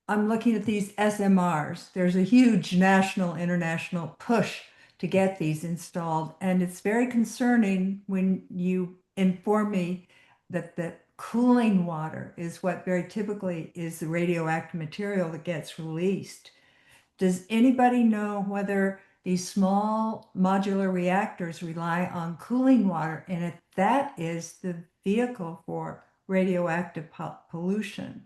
I'm looking at these SMRs. There's a huge national, international push to get these installed. And it's very concerning when you inform me that the cooling water is what very typically is the radioactive material that gets released. Does anybody know whether these small modular reactors rely on cooling water? And if that is the vehicle for radioactive pollution?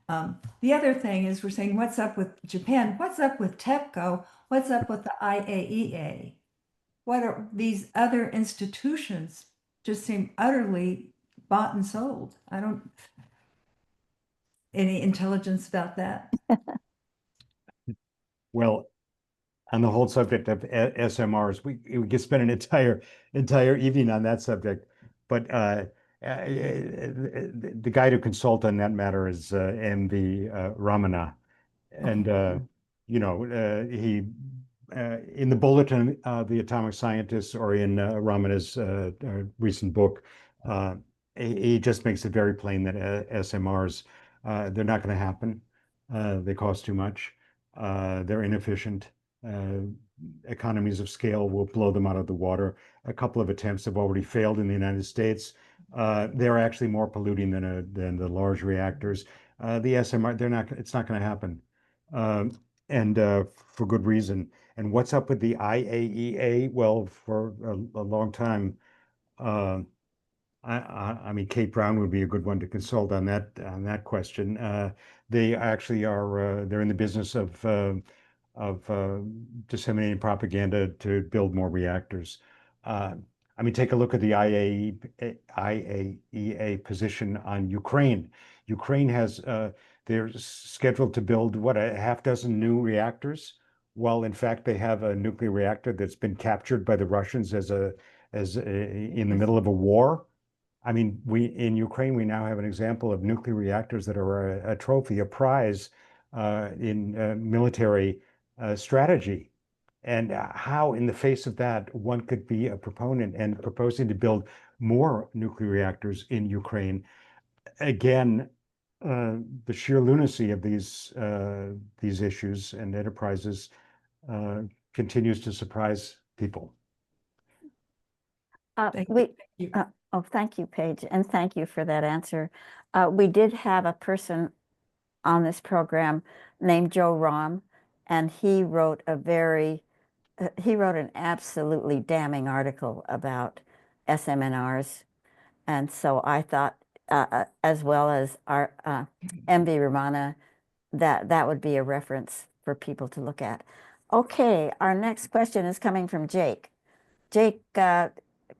The other thing is we're saying, what's up with Japan? What's up with TEPCO? What's up with the IAEA? What are these other institutions just seem utterly bought and sold? I don't, any intelligence about that?
Well, on the whole subject of SMRs, we could spend an entire evening on that subject. But the guy to consult on that matter is M.V. Ramana. And, he, in the Bulletin of the Atomic Scientists, or in Ramana's recent book, he just makes it very plain that SMRs, they're not going to happen. They cost too much. They're inefficient. Economies of scale will blow them out of the water. A couple of attempts have already failed in the United States. They're actually more polluting than the large reactors. The SMR, it's not going to happen, and for good reason. And what's up with the IAEA? Well, for a long time, I mean, Kate Brown would be a good one to consult on that question. They actually are they're in the business of disseminating propaganda to build more reactors. I mean, take a look at the IAEA position on Ukraine. Ukraine has they're scheduled to build what, a half dozen new reactors. While in fact they have a nuclear reactor that's been captured by the Russians in the middle of a war. I mean, in Ukraine, we now have an example of nuclear reactors that are a trophy, a prize in military strategy. And how, in the face of that, one could be a proponent and proposing to build more nuclear reactors in Ukraine. Again, the sheer lunacy of these issues and enterprises continues to surprise people.
Thank
We,
you.
oh, thank you, Paige, and thank you for that answer. We did have a person on this program named Joe Rahm, and he wrote he wrote an absolutely damning article about SMNRs. And so I thought, as well as our MV Ramana, that would be a reference for people to look at. Okay, our next question is coming from Jake. Jake, can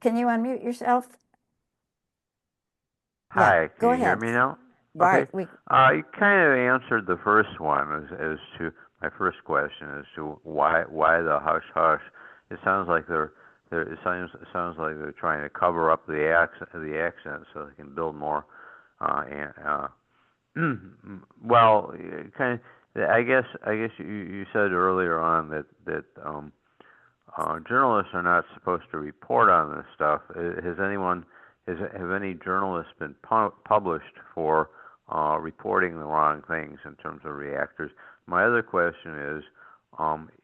you unmute yourself?
Hi,
go
can you hear
ahead.
me now?
Right.
Okay. You kind of answered the first one as to my first question as to why the hush hush. It sounds like it sounds like they're trying to cover up the accident so they can build more. Well, kind of. I guess you said earlier on that journalists are not supposed to report on this stuff. Have any journalists been published for reporting the wrong things in terms of reactors? My other question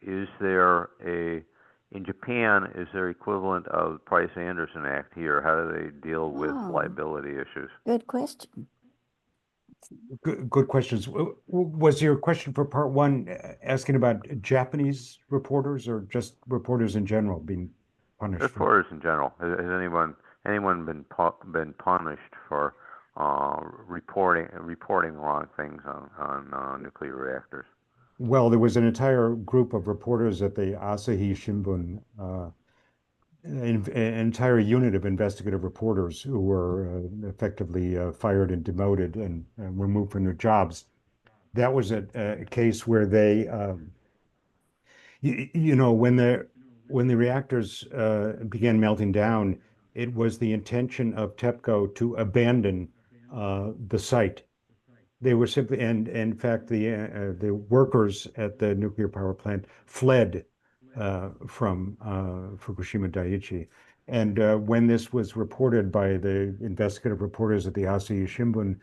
is there in Japan, is there equivalent of the Price-Anderson Act here? How do they deal with liability issues?
Good question.
Good questions. Was your question for part one asking about Japanese reporters or just reporters in general being punished?
Reporters in general. Has anyone been punished for reporting the wrong things on nuclear reactors?
Well, there was an entire group of reporters at the Asahi Shimbun, an entire unit of investigative reporters who were effectively fired and demoted and removed from their jobs. That was a case where they, when the reactors began melting down, it was the intention of TEPCO to abandon the site. They were simply, and in fact, the workers at the nuclear power plant fled from Fukushima Daiichi. And when this was reported by the investigative reporters at the Asahi Shimbun,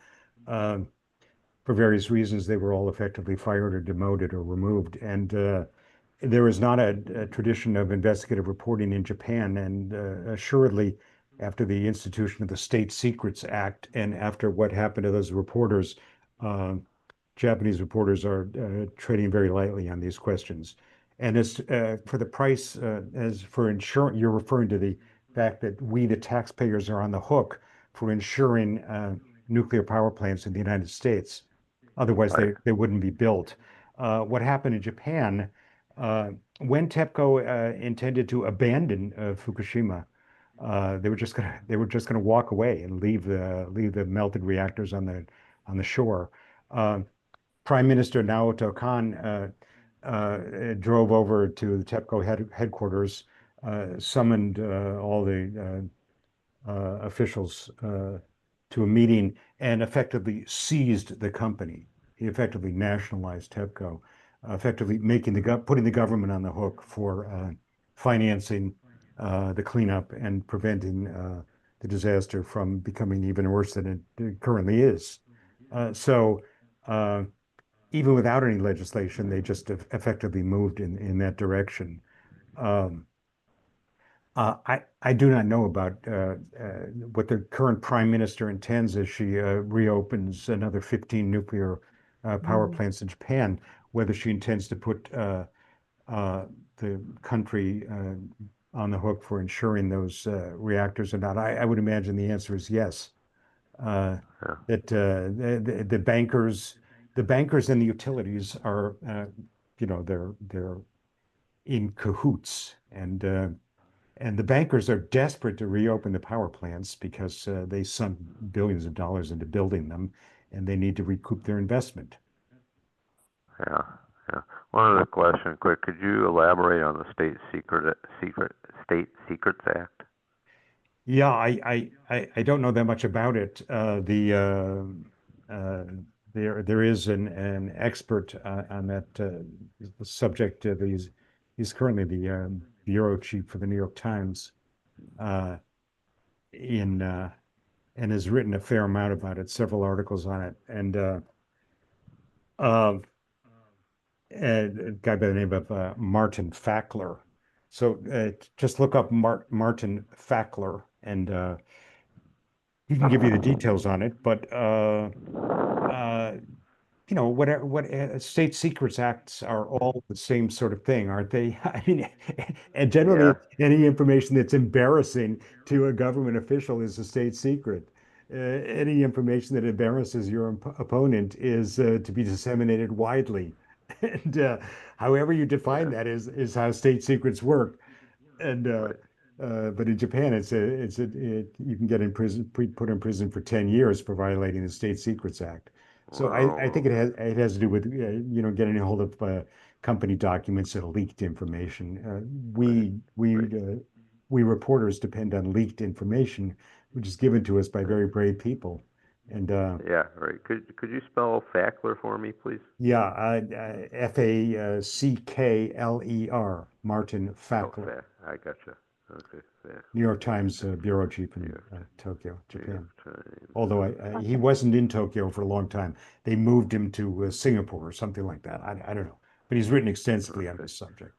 for various reasons, they were all effectively fired or demoted or removed. And there is not a tradition of investigative reporting in Japan, and assuredly, after the institution of the State Secrets Act and after what happened to those reporters, Japanese reporters are treading very lightly on these questions. And as for the price, as for insurance, you're referring to the fact that we, the taxpayers, are on the hook for insuring nuclear power plants in the United States. Otherwise, they wouldn't be built. What happened in Japan, when TEPCO intended to abandon Fukushima, they were just gonna walk away and leave the melted reactors on the shore. Prime Minister Naoto Kan drove over to the TEPCO headquarters, summoned all the officials to a meeting, and effectively seized the company. He effectively nationalized TEPCO, effectively putting the government on the hook for financing the cleanup and preventing the disaster from becoming even worse than it currently is. So even without any legislation, they just effectively moved in that direction. I do not know about what the current prime minister intends as she reopens another 15 nuclear power plants in Japan, whether she intends to put the country on the hook for insuring those reactors or not? I would imagine the answer is yes. That the bankers and the utilities are, they're in cahoots, and the bankers are desperate to reopen the power plants because they sunk billions of dollars into building them, and they need to recoup their investment.
Yeah, yeah. One other question, quick. Could you elaborate on the State Secrets Act?
Yeah, I don't know that much about it. There is an expert on that subject. He's currently the bureau chief for the New York Times, and has written a fair amount about it, several articles on it, and a guy by the name of Martin Fackler. So just look up Martin Fackler, and he can give you the details on it. But what State Secrets Acts are all the same sort of thing, aren't they? I mean, and generally, any information that's embarrassing to a government official is a state secret. Any information that embarrasses your opponent is to be disseminated widely. And however you define that is how state secrets work. And but in Japan, you can get put in prison for 10 years for violating the State Secrets Act. So I think it has to do with getting a hold of company documents and leaked information. We reporters depend on leaked information, which is given to us by very brave people. And
yeah, right. Could you spell Fackler for me, please?
Yeah, Fackler, Martin Fackler.
Oh, I gotcha. Okay, yeah.
New York Times bureau chief in Tokyo, Japan. Although he wasn't in Tokyo for a long time. They moved him to Singapore or something like that. I don't know. But he's written extensively on this subject.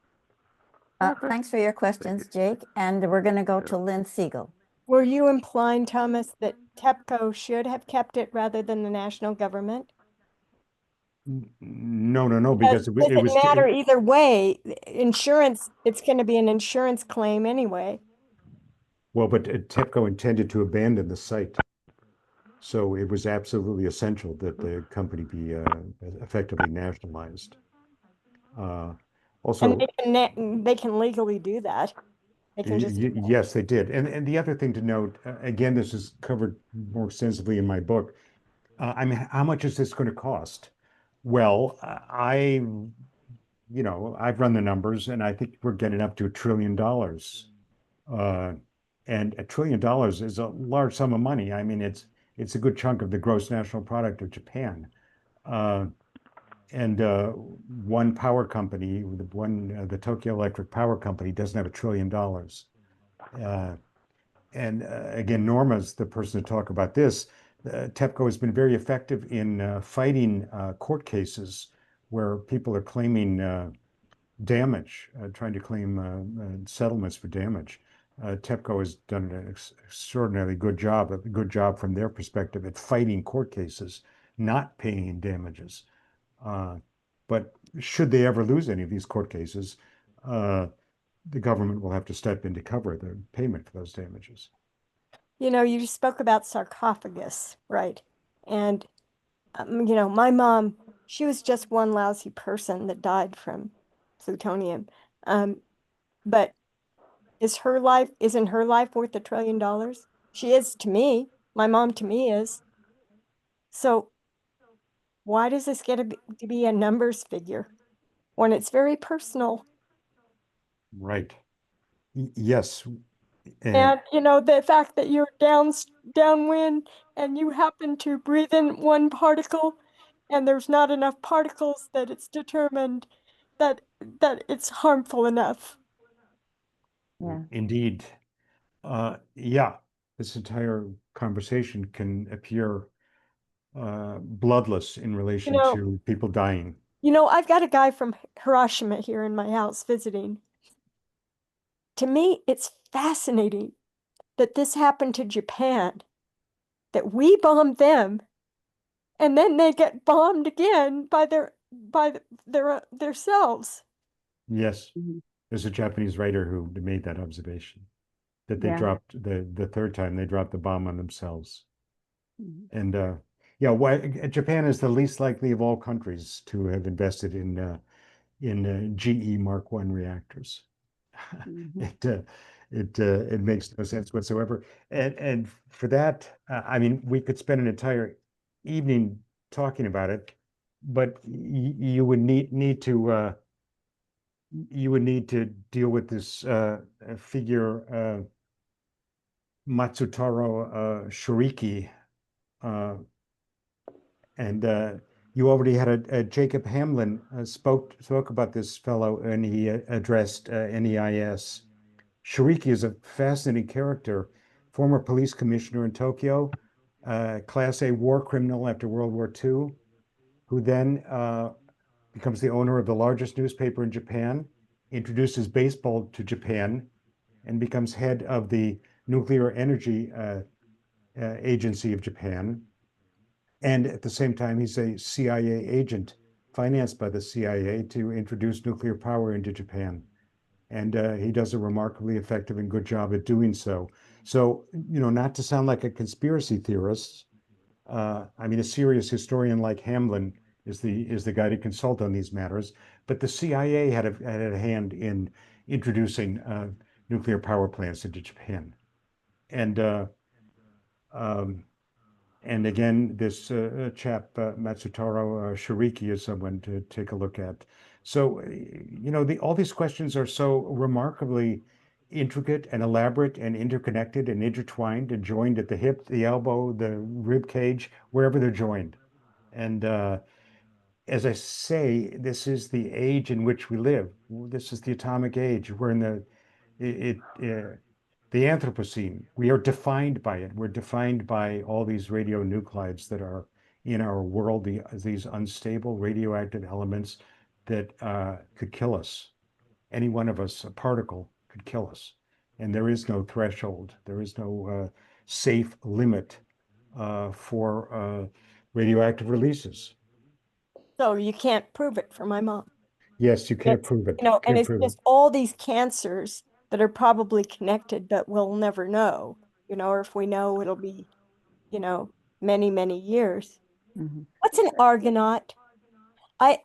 Thanks for your questions, Jake. And we're going to go to Lynn Siegel.
Were you implying, Thomas, that TEPCO should have kept it rather than the national government?
No, because it
doesn't
was
matter either way. Insurance, it's going to be an insurance claim anyway.
Well, but TEPCO intended to abandon the site. So it was absolutely essential that the company be effectively nationalized. Also,
and they can legally do that. They can just
yes, they did. And the other thing to note, again, this is covered more extensively in my book. I mean, how much is this going to cost? Well, I've run the numbers, and I think we're getting up to $1 trillion. And $1 trillion is a large sum of money. I mean, it's a good chunk of the gross national product of Japan. And one power company, the Tokyo Electric Power Company, doesn't have $1 trillion. And again, Norma's the person to talk about this. TEPCO has been very effective in fighting court cases where people are claiming damage, trying to claim settlements for damage. TEPCO has done an extraordinarily good job, from their perspective at fighting court cases, not paying in damages. But should they ever lose any of these court cases, the government will have to step in to cover the payment for those damages.
you spoke about sarcophagus, right? And, my mom, she was just one lousy person that died from plutonium. But isn't her life worth $1 trillion? She is to me. My mom to me is. So why does this get to be a numbers figure when it's very personal?
Right. Yes.
And the fact that you're downwind and you happen to breathe in one particle and there's not enough particles that it's determined that it's harmful enough.
Yeah.
Indeed. Yeah, this entire conversation can appear bloodless in relation to people dying.
I've got a guy from Hiroshima here in my house visiting. To me, it's fascinating that this happened to Japan, that we bombed them, and then they get bombed again by themselves.
Yes. There's a Japanese writer who made that observation, that they
Yeah.
dropped the third time they dropped the bomb on themselves.
Mhm.
And yeah, why Japan is the least likely of all countries to have invested in GE Mark I reactors.
Mhm.
It makes no sense whatsoever. And for that, I mean, we could spend an entire evening talking about it, but you would need to deal with this figure Matsutaro Shiriki, and you already had a Jacob Hamlin spoke about this fellow, and he addressed NEIS. Shiriki is a fascinating character, former police commissioner in Tokyo, Class A war criminal after World War II, who then becomes the owner of the largest newspaper in Japan, introduces baseball to Japan, and becomes head of the nuclear energy agency of Japan. And at the same time, he's a CIA agent financed by the CIA to introduce nuclear power into Japan. And he does a remarkably effective and good job at doing so. So, not to sound like a conspiracy theorist, I mean, a serious historian like Hamlin is the guy to consult on these matters. But the CIA had a hand in introducing nuclear power plants into Japan. And um, and again, this chap, Matsutaro Shiriki, is someone to take a look at. So, all these questions are so remarkably intricate and elaborate and interconnected and intertwined and joined at the hip, the elbow, the rib cage, wherever they're joined. And as I say, this is the age in which we live. This is the atomic age. We're in the Anthropocene. We are defined by it. We're defined by all these radionuclides that are in our world, these unstable radioactive elements that could kill us. Any one of us, a particle, could kill us. And there is no threshold. There is no safe limit for radioactive releases.
So you can't prove it for my mom.
Yes, you can't
It's,
prove it.
and
Can't
it's
prove it.
just all these cancers that are probably connected, but we'll never know, or if we know, it'll be, many, many years.
Mhm.
What's an Argonaut? I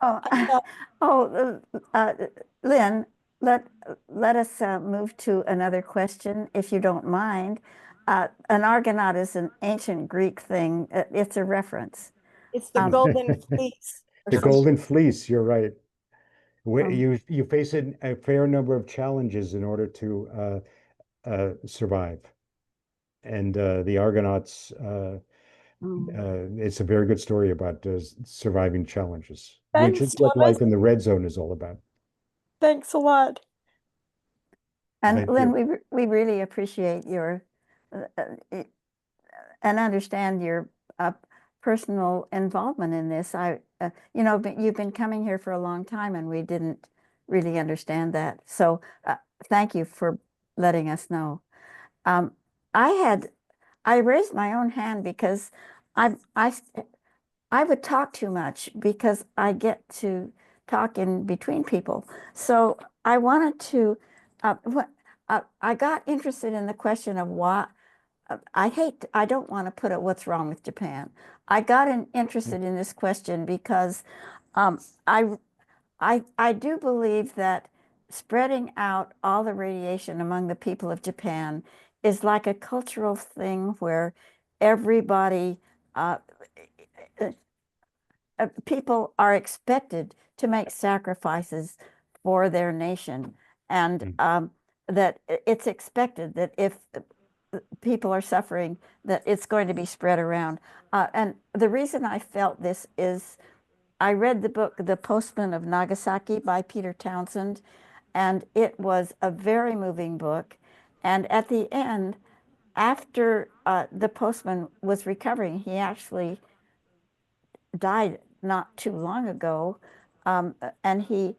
Oh,
thought
Lynn, let us move to another question, if you don't mind. An Argonaut is an ancient Greek thing. It's a reference.
it's the golden fleece or
The
something.
golden fleece, you're right.
Um,
You face a fair number of challenges in order to survive. And the Argonauts, it's a very good story about surviving challenges, which is
Thanks,
what
Thomas.
life in the red zone is all about.
Thanks a lot.
And
Thank
Lynn,
you.
we really appreciate your and understand your personal involvement in this. You've been coming here for a long time, and we didn't really understand that. So thank you for letting us know. Um, I raised my own hand because I would talk too much because I get to talk in between people. So I wanted to, I got interested in the question of why, I don't want to put it, what's wrong with Japan? I got interested in this question because um, I, I do believe that spreading out all the radiation among the people of Japan is like a cultural thing where everybody, uh, people are expected to make sacrifices for their nation, and that it's expected that if people are suffering, that it's going to be spread around. And the reason I felt this is I read the book The Postman of Nagasaki by Peter Townsend, and it was a very moving book. And at the end, after the postman was recovering, he actually died not too long ago, and he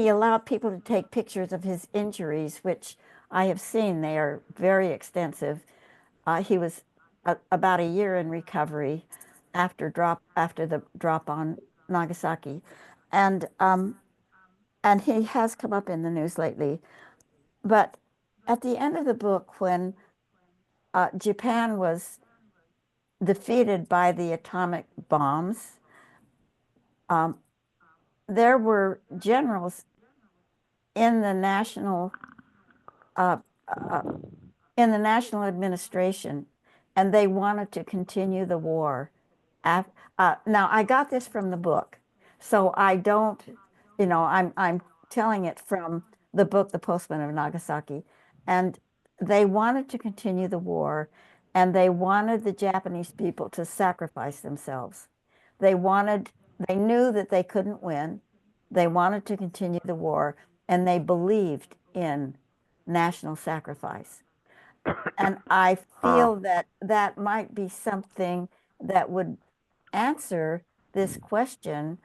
allowed people to take pictures of his injuries, which I have seen. They are very extensive. He was about a year in recovery after the drop on Nagasaki, and and he has come up in the news lately. But at the end of the book, when Japan was defeated by the atomic bombs, um, there were generals in the uh, uh, national administration, and they wanted to continue the war. Now, I got this from the book, so I don't, I'm telling it from the book, The Postman of Nagasaki, and they wanted to continue the war, and they wanted the Japanese people to sacrifice themselves. They knew that they couldn't win. They wanted to continue the war, and they believed in national sacrifice. And I feel that that might be something that would answer this question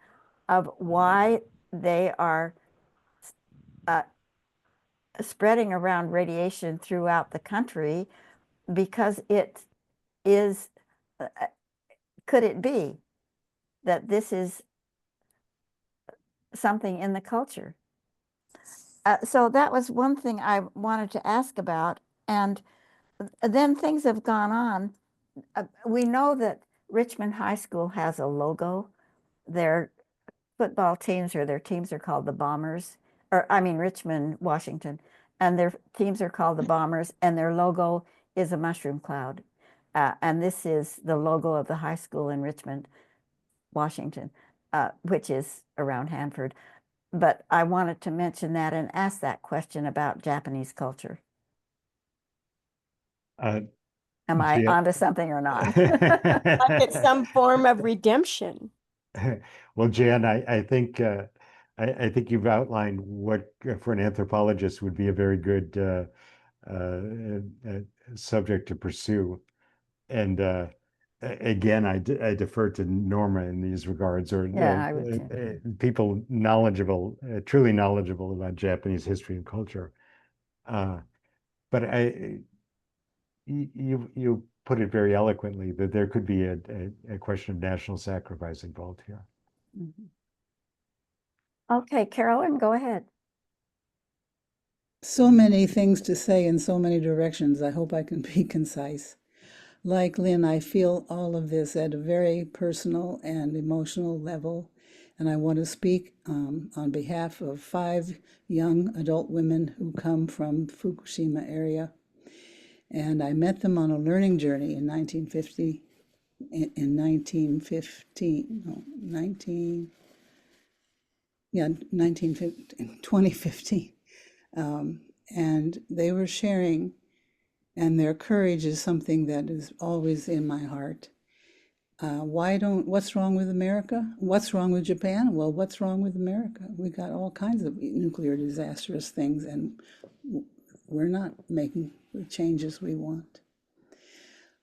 of why they are spreading around radiation throughout the country, because it is, could it be that this is something in the culture? So that was one thing I wanted to ask about. And then things have gone on. We know that Richmond High School has a logo. Their football teams, or their teams, are called the Bombers, or I mean Richmond, Washington, and their teams are called the Bombers, and their logo is a mushroom cloud. And this is the logo of the high school in Richmond, Washington, which is around Hanford. But I wanted to mention that and ask that question about Japanese culture. Am I onto something or not?
Like it's some form of redemption.
Well, Jan, I think I think you've outlined what for an anthropologist would be a very good subject to pursue. And again, I defer to Norma in these regards, or
Yeah, I would too.
people knowledgeable, truly knowledgeable about Japanese history and culture. But you put it very eloquently that there could be a question of national sacrifice involved here.
Mhm. Okay, Carolyn, go ahead.
So many things to say in so many directions. I hope I can be concise. Like Lynn, I feel all of this at a very personal and emotional level. And I want to speak on behalf of 5 young adult women who come from Fukushima area. And I met them on a learning journey in 1950, in 1915, no, 19, yeah, 1915, 2015. And they were sharing, and their courage is something that is always in my heart. What's wrong with America? What's wrong with Japan? Well, what's wrong with America? We got all kinds of nuclear disastrous things, and we're not making the changes we want.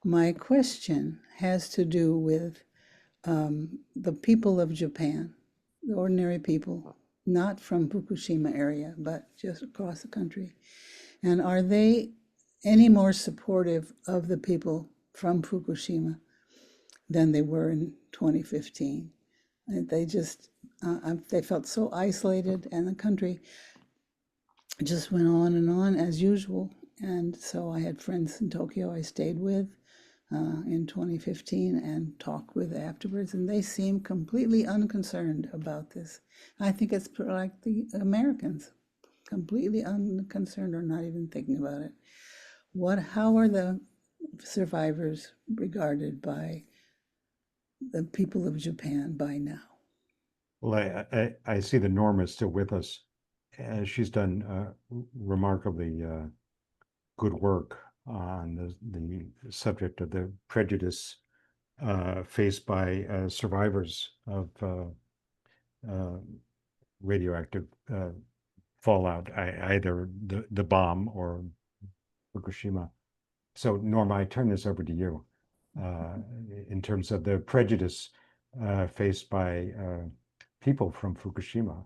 My question has to do with the people of Japan, the ordinary people, not from Fukushima area, but just across the country. And are they any more supportive of the people from Fukushima than they were in 2015? They just, they felt so isolated, and the country just went on and on as usual. And so I had friends in Tokyo I stayed with in 2015 and talked with afterwards, and they seemed completely unconcerned about this. I think it's like the Americans, completely unconcerned or not even thinking about it. How are the survivors regarded by the people of Japan by now?
Well, I see that Norma is still with us. She's done remarkably good work on the subject of the prejudice faced by survivors of radioactive fallout, either the bomb or Fukushima. So, Norma, I turn this over to you in terms of the prejudice faced by people from Fukushima.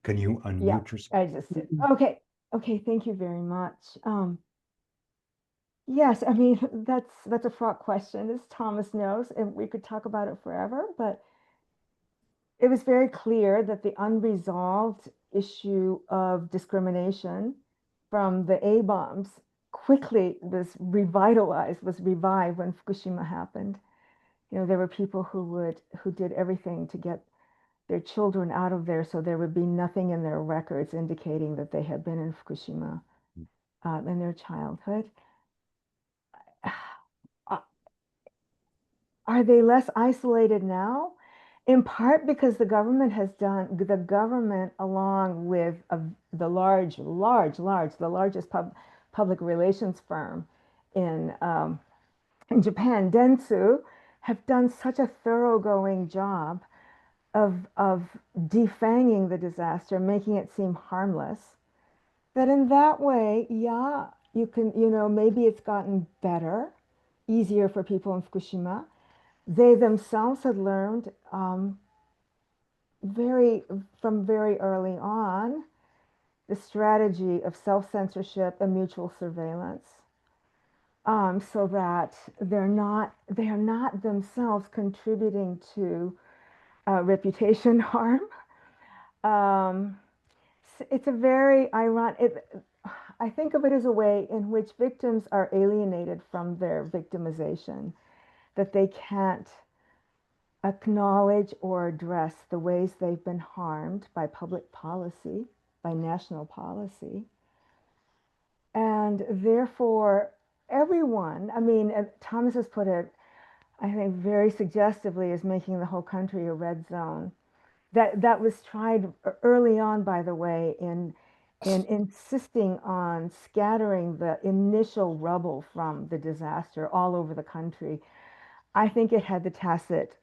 Can you unmute yourself?
I just did. Okay. Okay. Thank you very much. Yes, I mean, that's a fraught question, as Thomas knows, and we could talk about it forever, but it was very clear that the unresolved issue of discrimination from the A bombs quickly was revived when Fukushima happened. You know, there were people who did everything to get their children out of there so there would be nothing in their records indicating that they had been in Fukushima in their childhood. Are they less isolated now? In part because the government along with the largest public relations firm in Japan, Dentsu, have done such a thoroughgoing job of defanging the disaster, making it seem harmless, that in that way, yeah, you can, maybe it's gotten better, easier for people in Fukushima. They themselves had learned from very early on the strategy of self-censorship and mutual surveillance, so that they are not themselves contributing to reputation harm. It's a very ironic. I think of it as a way in which victims are alienated from their victimization, that they can't acknowledge or address the ways they've been harmed by public policy, by national policy. And therefore, everyone, I mean, Thomas has put it, I think, very suggestively, as making the whole country a red zone. That was tried early on, by the way, in insisting on scattering the initial rubble from the disaster all over the country. I think it had the tacit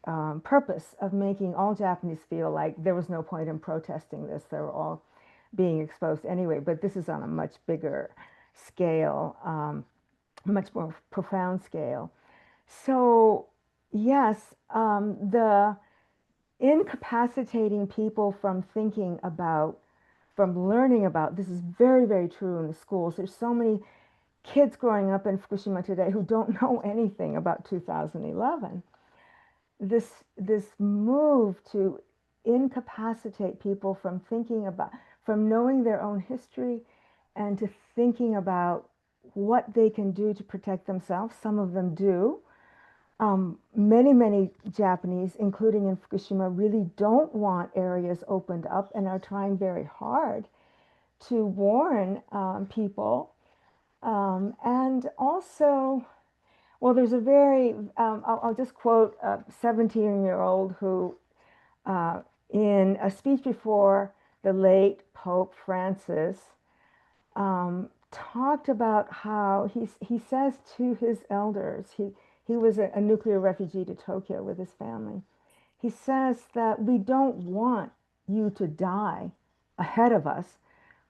purpose of making all Japanese feel like there was no point in protesting this. They were all being exposed anyway, but this is on a much bigger scale, much more profound scale. So yes, the incapacitating people from thinking about, from learning about, this is very, very true in the schools. There's so many kids growing up in Fukushima today who don't know anything about 2011. This move to incapacitate people from thinking about, from knowing their own history and to thinking about what they can do to protect themselves. Some of them do. Many Japanese, including in Fukushima, really don't want areas opened up and are trying very hard to warn people. And also, well, there's a very, I'll just quote a 17-year-old who, in a speech before the late Pope Francis, talked about how he says to his elders, he was a nuclear refugee to Tokyo with his family. He says that we don't want you to die ahead of us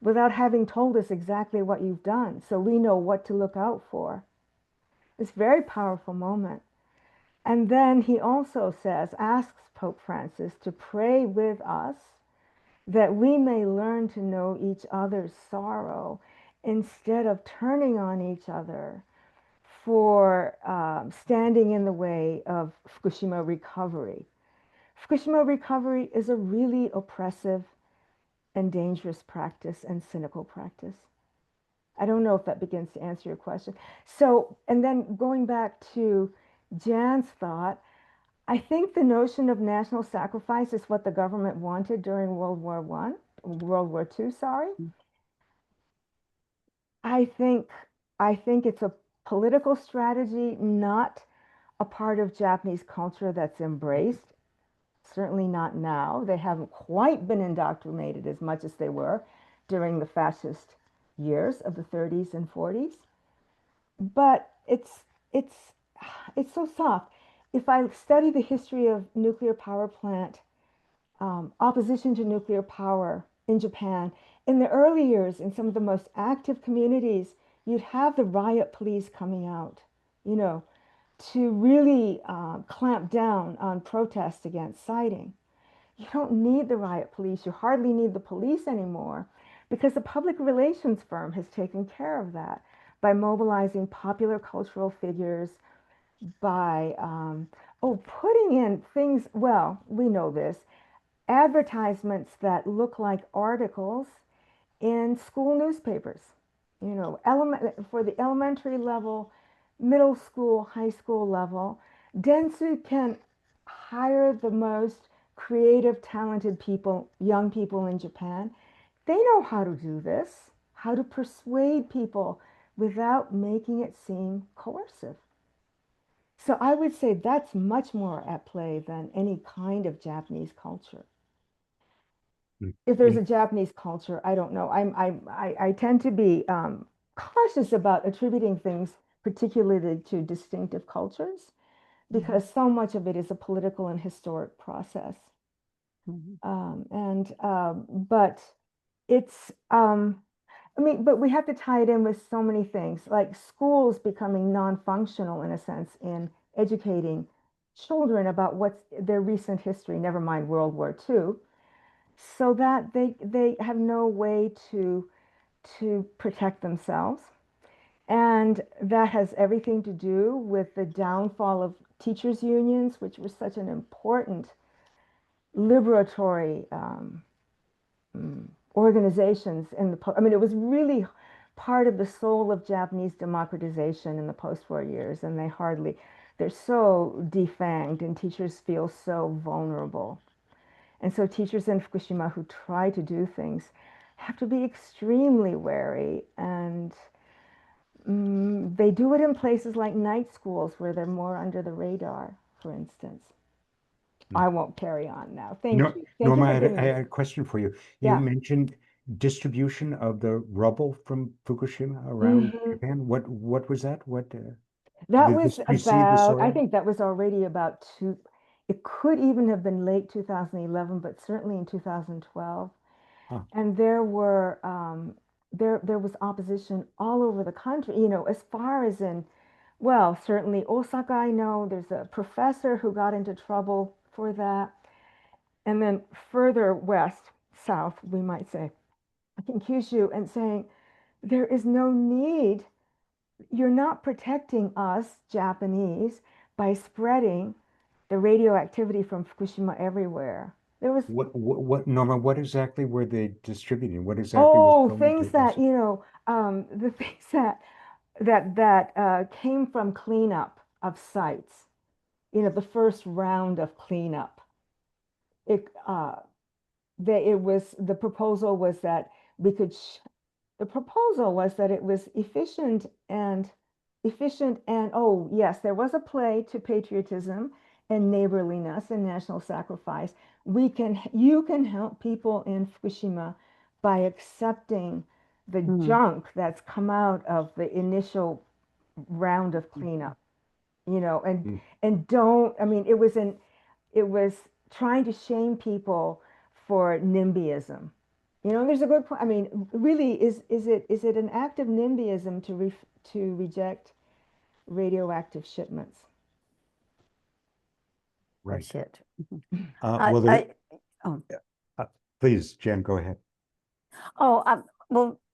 without having told us exactly what you've done, so we know what to look out for. It's a very powerful moment. And then he also asks Pope Francis to pray with us that we may learn to know each other's sorrow instead of turning on each other for standing in the way of Fukushima recovery. Fukushima recovery is a really oppressive and dangerous practice and cynical practice. I don't know if that begins to answer your question. So, and then going back to Jan's thought, I think the notion of national sacrifice is what the government wanted during World War II, sorry. I think it's a political strategy, not a part of Japanese culture that's embraced. Certainly not now. They haven't quite been indoctrinated as much as they were during the fascist years of the 30s and 40s. But it's so soft. If I study the history of nuclear power plant opposition to nuclear power in Japan, in the early years, in some of the most active communities, you'd have the riot police coming out, to really clamp down on protests against siting. You don't need the riot police. You hardly need the police anymore because the public relations firm has taken care of that by mobilizing popular cultural figures, by putting in things, well, we know this, advertisements that look like articles in school newspapers, you know, for the elementary level, middle school, high school level. Dentsu can hire the most creative, talented people, young people in Japan. They know how to do this, how to persuade people without making it seem coercive. So I would say that's much more at play than any kind of Japanese culture. If there's a Japanese culture, I don't know. I tend to be cautious about attributing things particularly to distinctive cultures because so much of it is a political and historic process. But it's, I mean, but we have to tie it in with so many things, like schools becoming non-functional in a sense in educating children about what's their recent history, never mind World War II, so that they have no way to protect themselves. And that has everything to do with the downfall of teachers' unions, which was such an important liberatory organizations in the, I mean, it was really part of the soul of Japanese democratization in the post-war years, and they're so defanged, and teachers feel so vulnerable. And so teachers in Fukushima who try to do things have to be extremely wary, and they do it in places like night schools where they're more under the radar, for instance. I won't carry on now. Thank you. Thank
Norma,
you for giving
I
me.
had a question for you. You
Yeah.
mentioned distribution of the rubble from Fukushima around Japan. What was that?
That
did
was
this precede the
about, I
soil?
think that was already about it could even have been late 2011, but certainly in 2012.
Huh.
And there were, there was opposition all over the country, you know, as far as in, well, certainly Osaka, I know there's a professor who got into trouble for that. And then further west, south, we might say, in Kyushu, and saying, there is no need, you're not protecting us, Japanese, by spreading the radioactivity from Fukushima everywhere. There was
Norma, what exactly were they distributing? What exactly was going
things
to
that, you know, the things that came from cleanup of sites, you know, the first round of cleanup. The proposal was that we could the proposal was that it was efficient and oh yes, there was a play to patriotism and neighborliness and national sacrifice. You can help people in Fukushima by accepting the junk that's come out of the initial round of cleanup, you know, and don't, I mean, it was trying to shame people for NIMBYism. You know, there's a good point. I mean, really, is it an act of NIMBYism to reject radioactive shipments?
Right.
That's it.
Please, Jen, go ahead.
Well,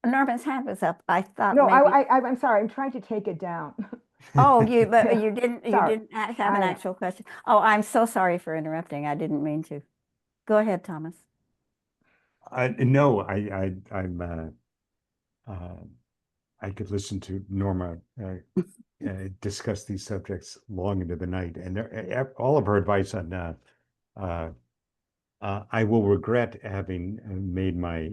Norman's hand was up. I thought
No,
maybe.
I'm sorry. I'm trying to take it down.
Oh, but you didn't
Sorry.
have an actual question. Oh, I'm so sorry for interrupting. I didn't mean to. Go ahead, Thomas.
No, I could listen to Norma discuss these subjects long into the night, and all of her advice on I will regret having made my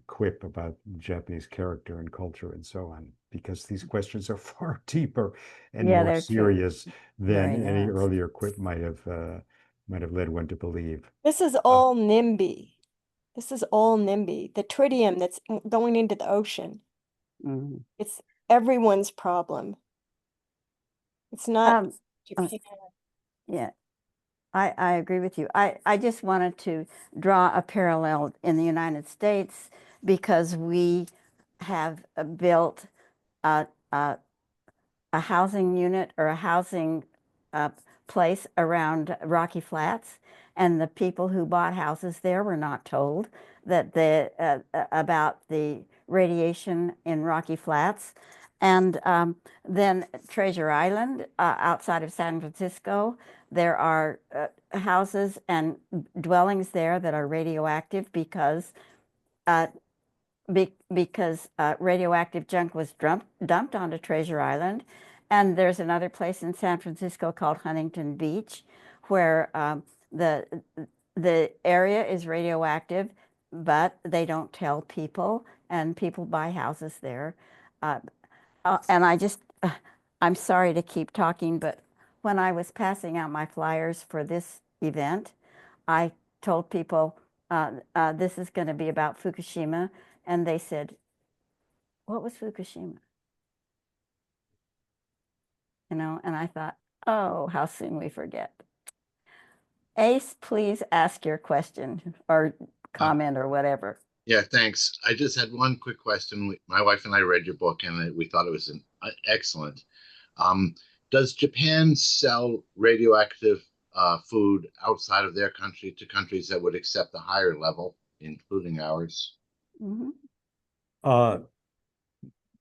quip about Japanese character and culture and so on, because these questions are far deeper and
Yeah,
more
they're true.
serious than
Very
any
nuanced.
earlier quip might have led one to believe.
This is all NIMBY. This is all NIMBY. The tritium that's going into the ocean. It's everyone's problem. It's not Japan.
Yeah, I agree with you. I just wanted to draw a parallel in the United States because we have built a housing unit or a housing place around Rocky Flats, and the people who bought houses there were not told that about the radiation in Rocky Flats, And then Treasure Island, outside of San Francisco, there are houses and dwellings there that are radioactive because radioactive junk was dumped onto Treasure Island. And there's another place in San Francisco called Huntington Beach, where the area is radioactive, but they don't tell people, and people buy houses there. And I'm sorry to keep talking, but when I was passing out my flyers for this event, I told people this is going to be about Fukushima, and they said, "What was Fukushima?" You know, and I thought, oh, how soon we forget. Ace, please ask your question or comment or whatever.
Yeah, thanks. I just had one quick question. My wife and I read your book, and we thought it was excellent. Does Japan sell radioactive food outside of their country to countries that would accept a higher level, including ours?
Mm-hmm.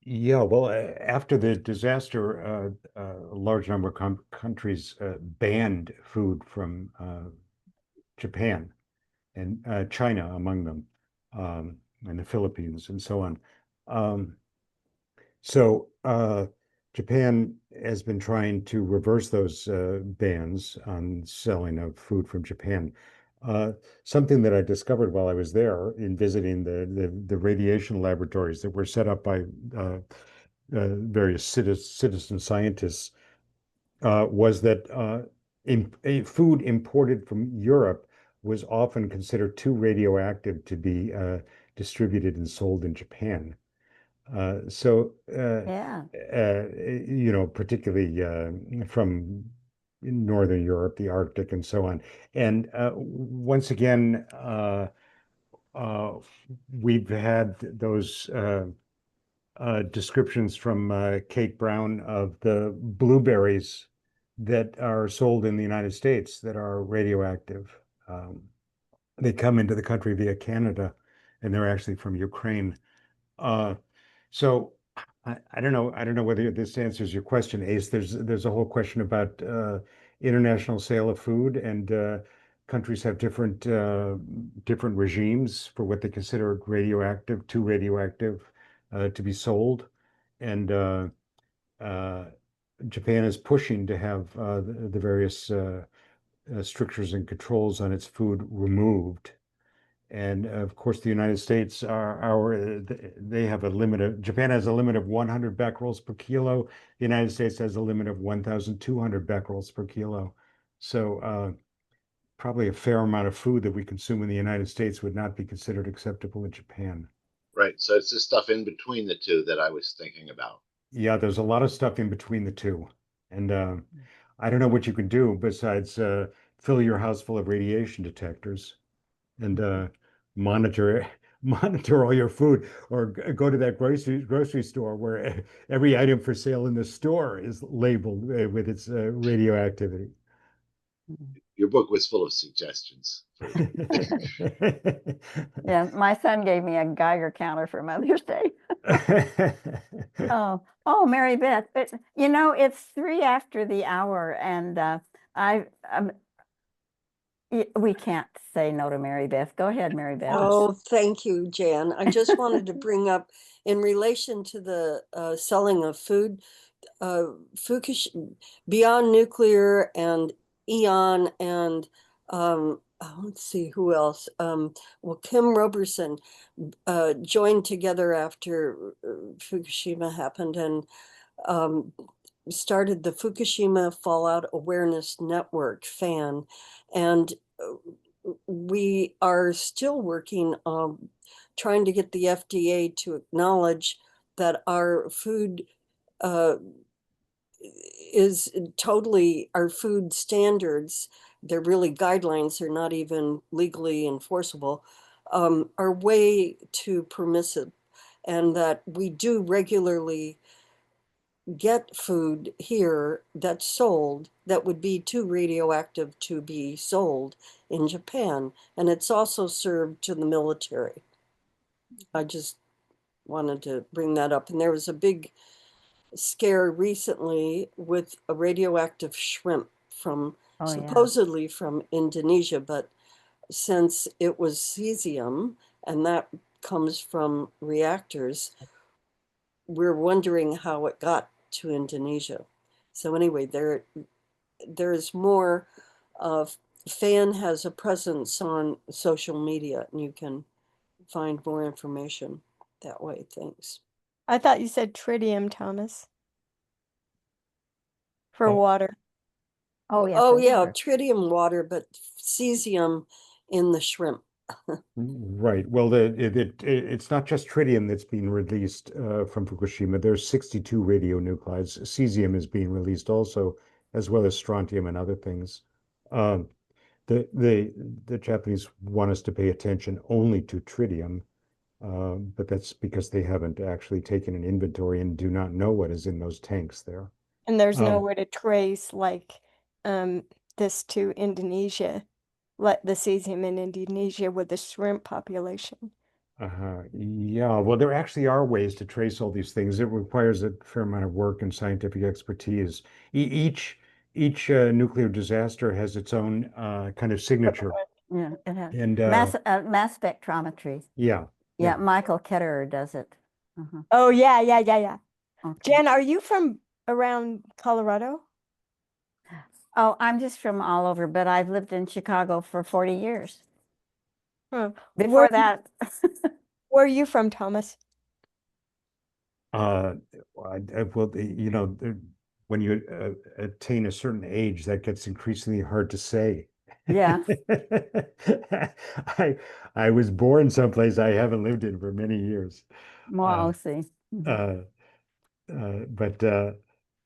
Yeah, well, after the disaster, a large number of countries banned food from Japan, and China among them, and the Philippines and so on. So Japan has been trying to reverse those bans on selling of food from Japan. Something that I discovered while I was there in visiting the radiation laboratories that were set up by various citizen scientists was that food imported from Europe was often considered too radioactive to be distributed and sold in Japan.
Yeah.
You know, particularly from Northern Europe, the Arctic, and so on. And once again, we've had those descriptions from Kate Brown of the blueberries that are sold in the United States that are radioactive. They come into the country via Canada, and they're actually from Ukraine. So I don't know. I don't know whether this answers your question, Ace. There's a whole question about international sale of food, and countries have different regimes for what they consider radioactive, too radioactive to be sold, and Japan is pushing to have the various strictures and controls on its food removed. And of course, the United States they have a limit of, Japan has a limit of 100 becquerels per kilo. The United States has a limit of 1,200 becquerels per kilo. So probably a fair amount of food that we consume in the United States would not be considered acceptable in Japan.
Right. So it's the stuff in between the two that I was thinking about.
Yeah, there's a lot of stuff in between the two. And I don't know what you can do besides fill your house full of radiation detectors and monitor all your food, or go to that grocery store where every item for sale in the store is labeled with its radioactivity.
Your book was full of suggestions.
Yeah, my son gave me a Geiger counter for Mother's Day. Oh, Mary Beth, you know, it's 3 after the hour, and we can't say no to Mary Beth. Go ahead, Mary Beth.
Oh, thank you, Jan. I just wanted to bring up, in relation to the selling of food, Fukushima, Beyond Nuclear and Eon and let's see who else. Well, Kim Roberson joined together after Fukushima happened and started the Fukushima Fallout Awareness Network, FAN, and we are still working on trying to get the FDA to acknowledge that our food is totally, our food standards, they're really guidelines, they're not even legally enforceable, are way too permissive, and that we do regularly get food here that's sold that would be too radioactive to be sold in Japan, and it's also served to the military. I just wanted to bring that up. And there was a big scare recently with a radioactive shrimp from
Oh, yeah.
supposedly from Indonesia, but since it was cesium and that comes from reactors, we're wondering how it got to Indonesia. So anyway, there's more of FAN has a presence on social media and you can find more information that way. Thanks.
I thought you said tritium, Thomas, for
Oh.
water.
Oh, yeah.
Oh
for
yeah,
water.
tritium water, but cesium in the shrimp.
Right. Well, it's not just tritium that's being released from Fukushima. There's 62 radionuclides. Cesium is being released also, as well as strontium and other things. Um, the Japanese want us to pay attention only to tritium, but that's because they haven't actually taken an inventory and do not know what is in those tanks there.
And there's no
Um,
way to trace like this to Indonesia, like the cesium in Indonesia with the shrimp population.
Yeah, well, there actually are ways to trace all these things. It requires a fair amount of work and scientific expertise. Each nuclear disaster has its own kind of signature,
Yeah, it has.
and
Mass spectrometry.
yeah,
Yeah, Michael Ketterer does it.
Oh, yeah.
Okay.
Jen, are you from around Colorado?
Oh, I'm just from all over, but I've lived in Chicago for 40 years.
Huh.
Before that,
Where are you from, Thomas?
well, when you attain a certain age, that gets increasingly hard to say.
yeah.
I was born someplace I haven't lived in for many years.
More OC.
But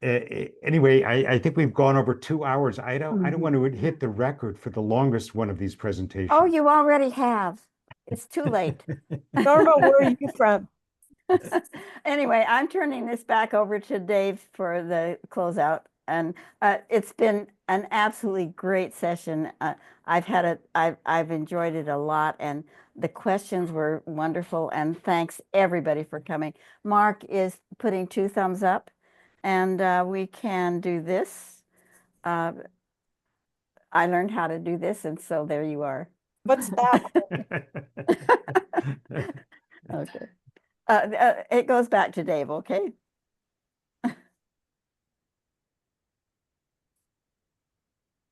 anyway, I think we've gone over 2 hours. I don't want to hit the record for the longest one of these presentations.
Oh, you already have. It's too late.
Norma, where are you from?
Anyway, I'm turning this back over to Dave for the closeout. And it's been an absolutely great session. I've enjoyed it a lot, and the questions were wonderful. And thanks everybody for coming. Mark is putting 2 thumbs up, and we can do this. I learned how to do this, and so there you are.
What's that?
Okay. It goes back to Dave, okay?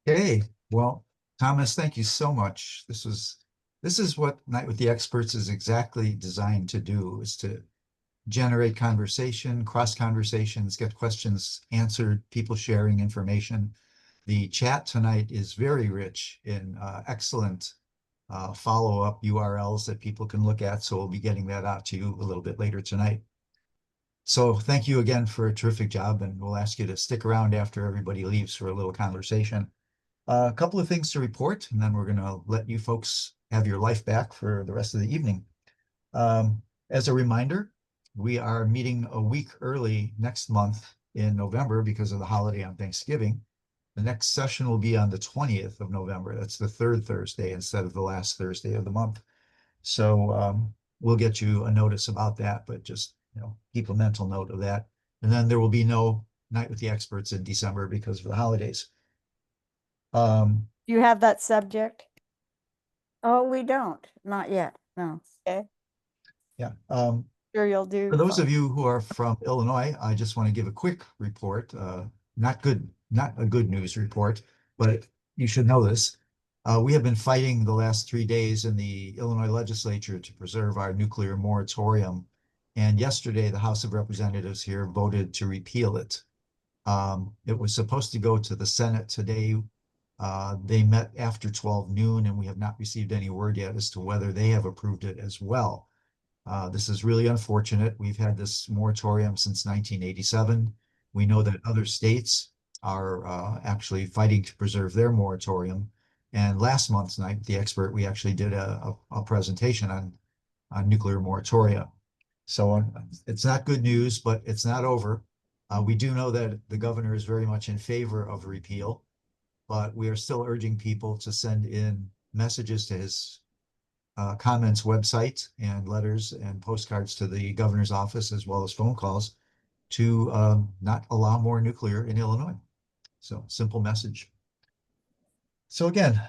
Okay, well, Thomas, thank you so much. This is what Night with the Experts is exactly designed to do, is to generate conversation, cross conversations, get questions answered, people sharing information. The chat tonight is very rich in excellent follow-up URLs that people can look at. So we'll be getting that out to you a little bit later tonight. So thank you again for a terrific job, and we'll ask you to stick around after everybody leaves for a little conversation. A couple of things to report, and then we're going to let you folks have your life back for the rest of the evening. As a reminder, we are meeting a week early next month in November because of the holiday on Thanksgiving. The next session will be on the 20th of November. That's the 3rd Thursday instead of the last Thursday of the month. So we'll get you a notice about that, but just keep a mental note of that. And then there will be no Night with the Experts in December because of the holidays.
Do you have that subject?
Oh, we don't. Not yet. No.
Okay.
Yeah.
Sure you'll do.
For those of you who are from Illinois, I just want to give a quick report. Not a good news report, but you should know this. We have been fighting the last 3 days in the Illinois legislature to preserve our nuclear moratorium. And yesterday, the House of Representatives here voted to repeal it. It was supposed to go to the Senate today. They met after 12 noon, and we have not received any word yet as to whether they have approved it as well. This is really unfortunate. We've had this moratorium since 1987. We know that other states are actually fighting to preserve their moratorium. And last month's Night with the Expert, we actually did a presentation on nuclear moratoria. So it's not good news, but it's not over. We do know that the governor is very much in favor of repeal, but we are still urging people to send in messages to his comments website and letters and postcards to the governor's office, as well as phone calls, to not allow more nuclear in Illinois. So simple message. So again,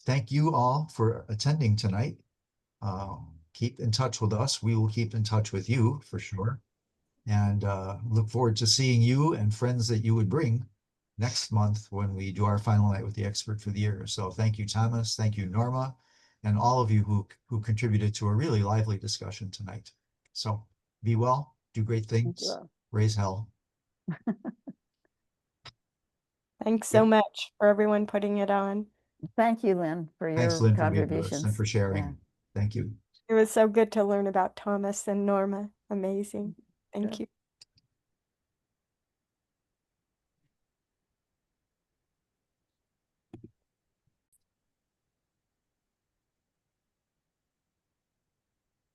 thank you all for attending tonight. Keep in touch with us. We will keep in touch with you for sure. And look forward to seeing you and friends that you would bring next month when we do our final night with the expert for the year. So thank you, Thomas. Thank you, Norma, and all of you who contributed to a really lively discussion tonight. So be well, do great things, raise hell.
Thanks so much for everyone putting it on.
Thank you, Lynn, for your
Thanks, Lynn, for being with us
contributions.
and for sharing.
Yeah.
Thank you.
It was so good to learn about Thomas and Norma. Amazing. Thank you.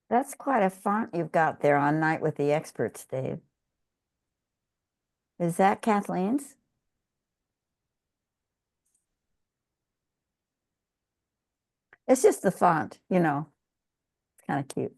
That's quite a font you've got there on Night with the Experts, Dave. Is that Kathleen's? It's just the font, you know. It's kind of cute.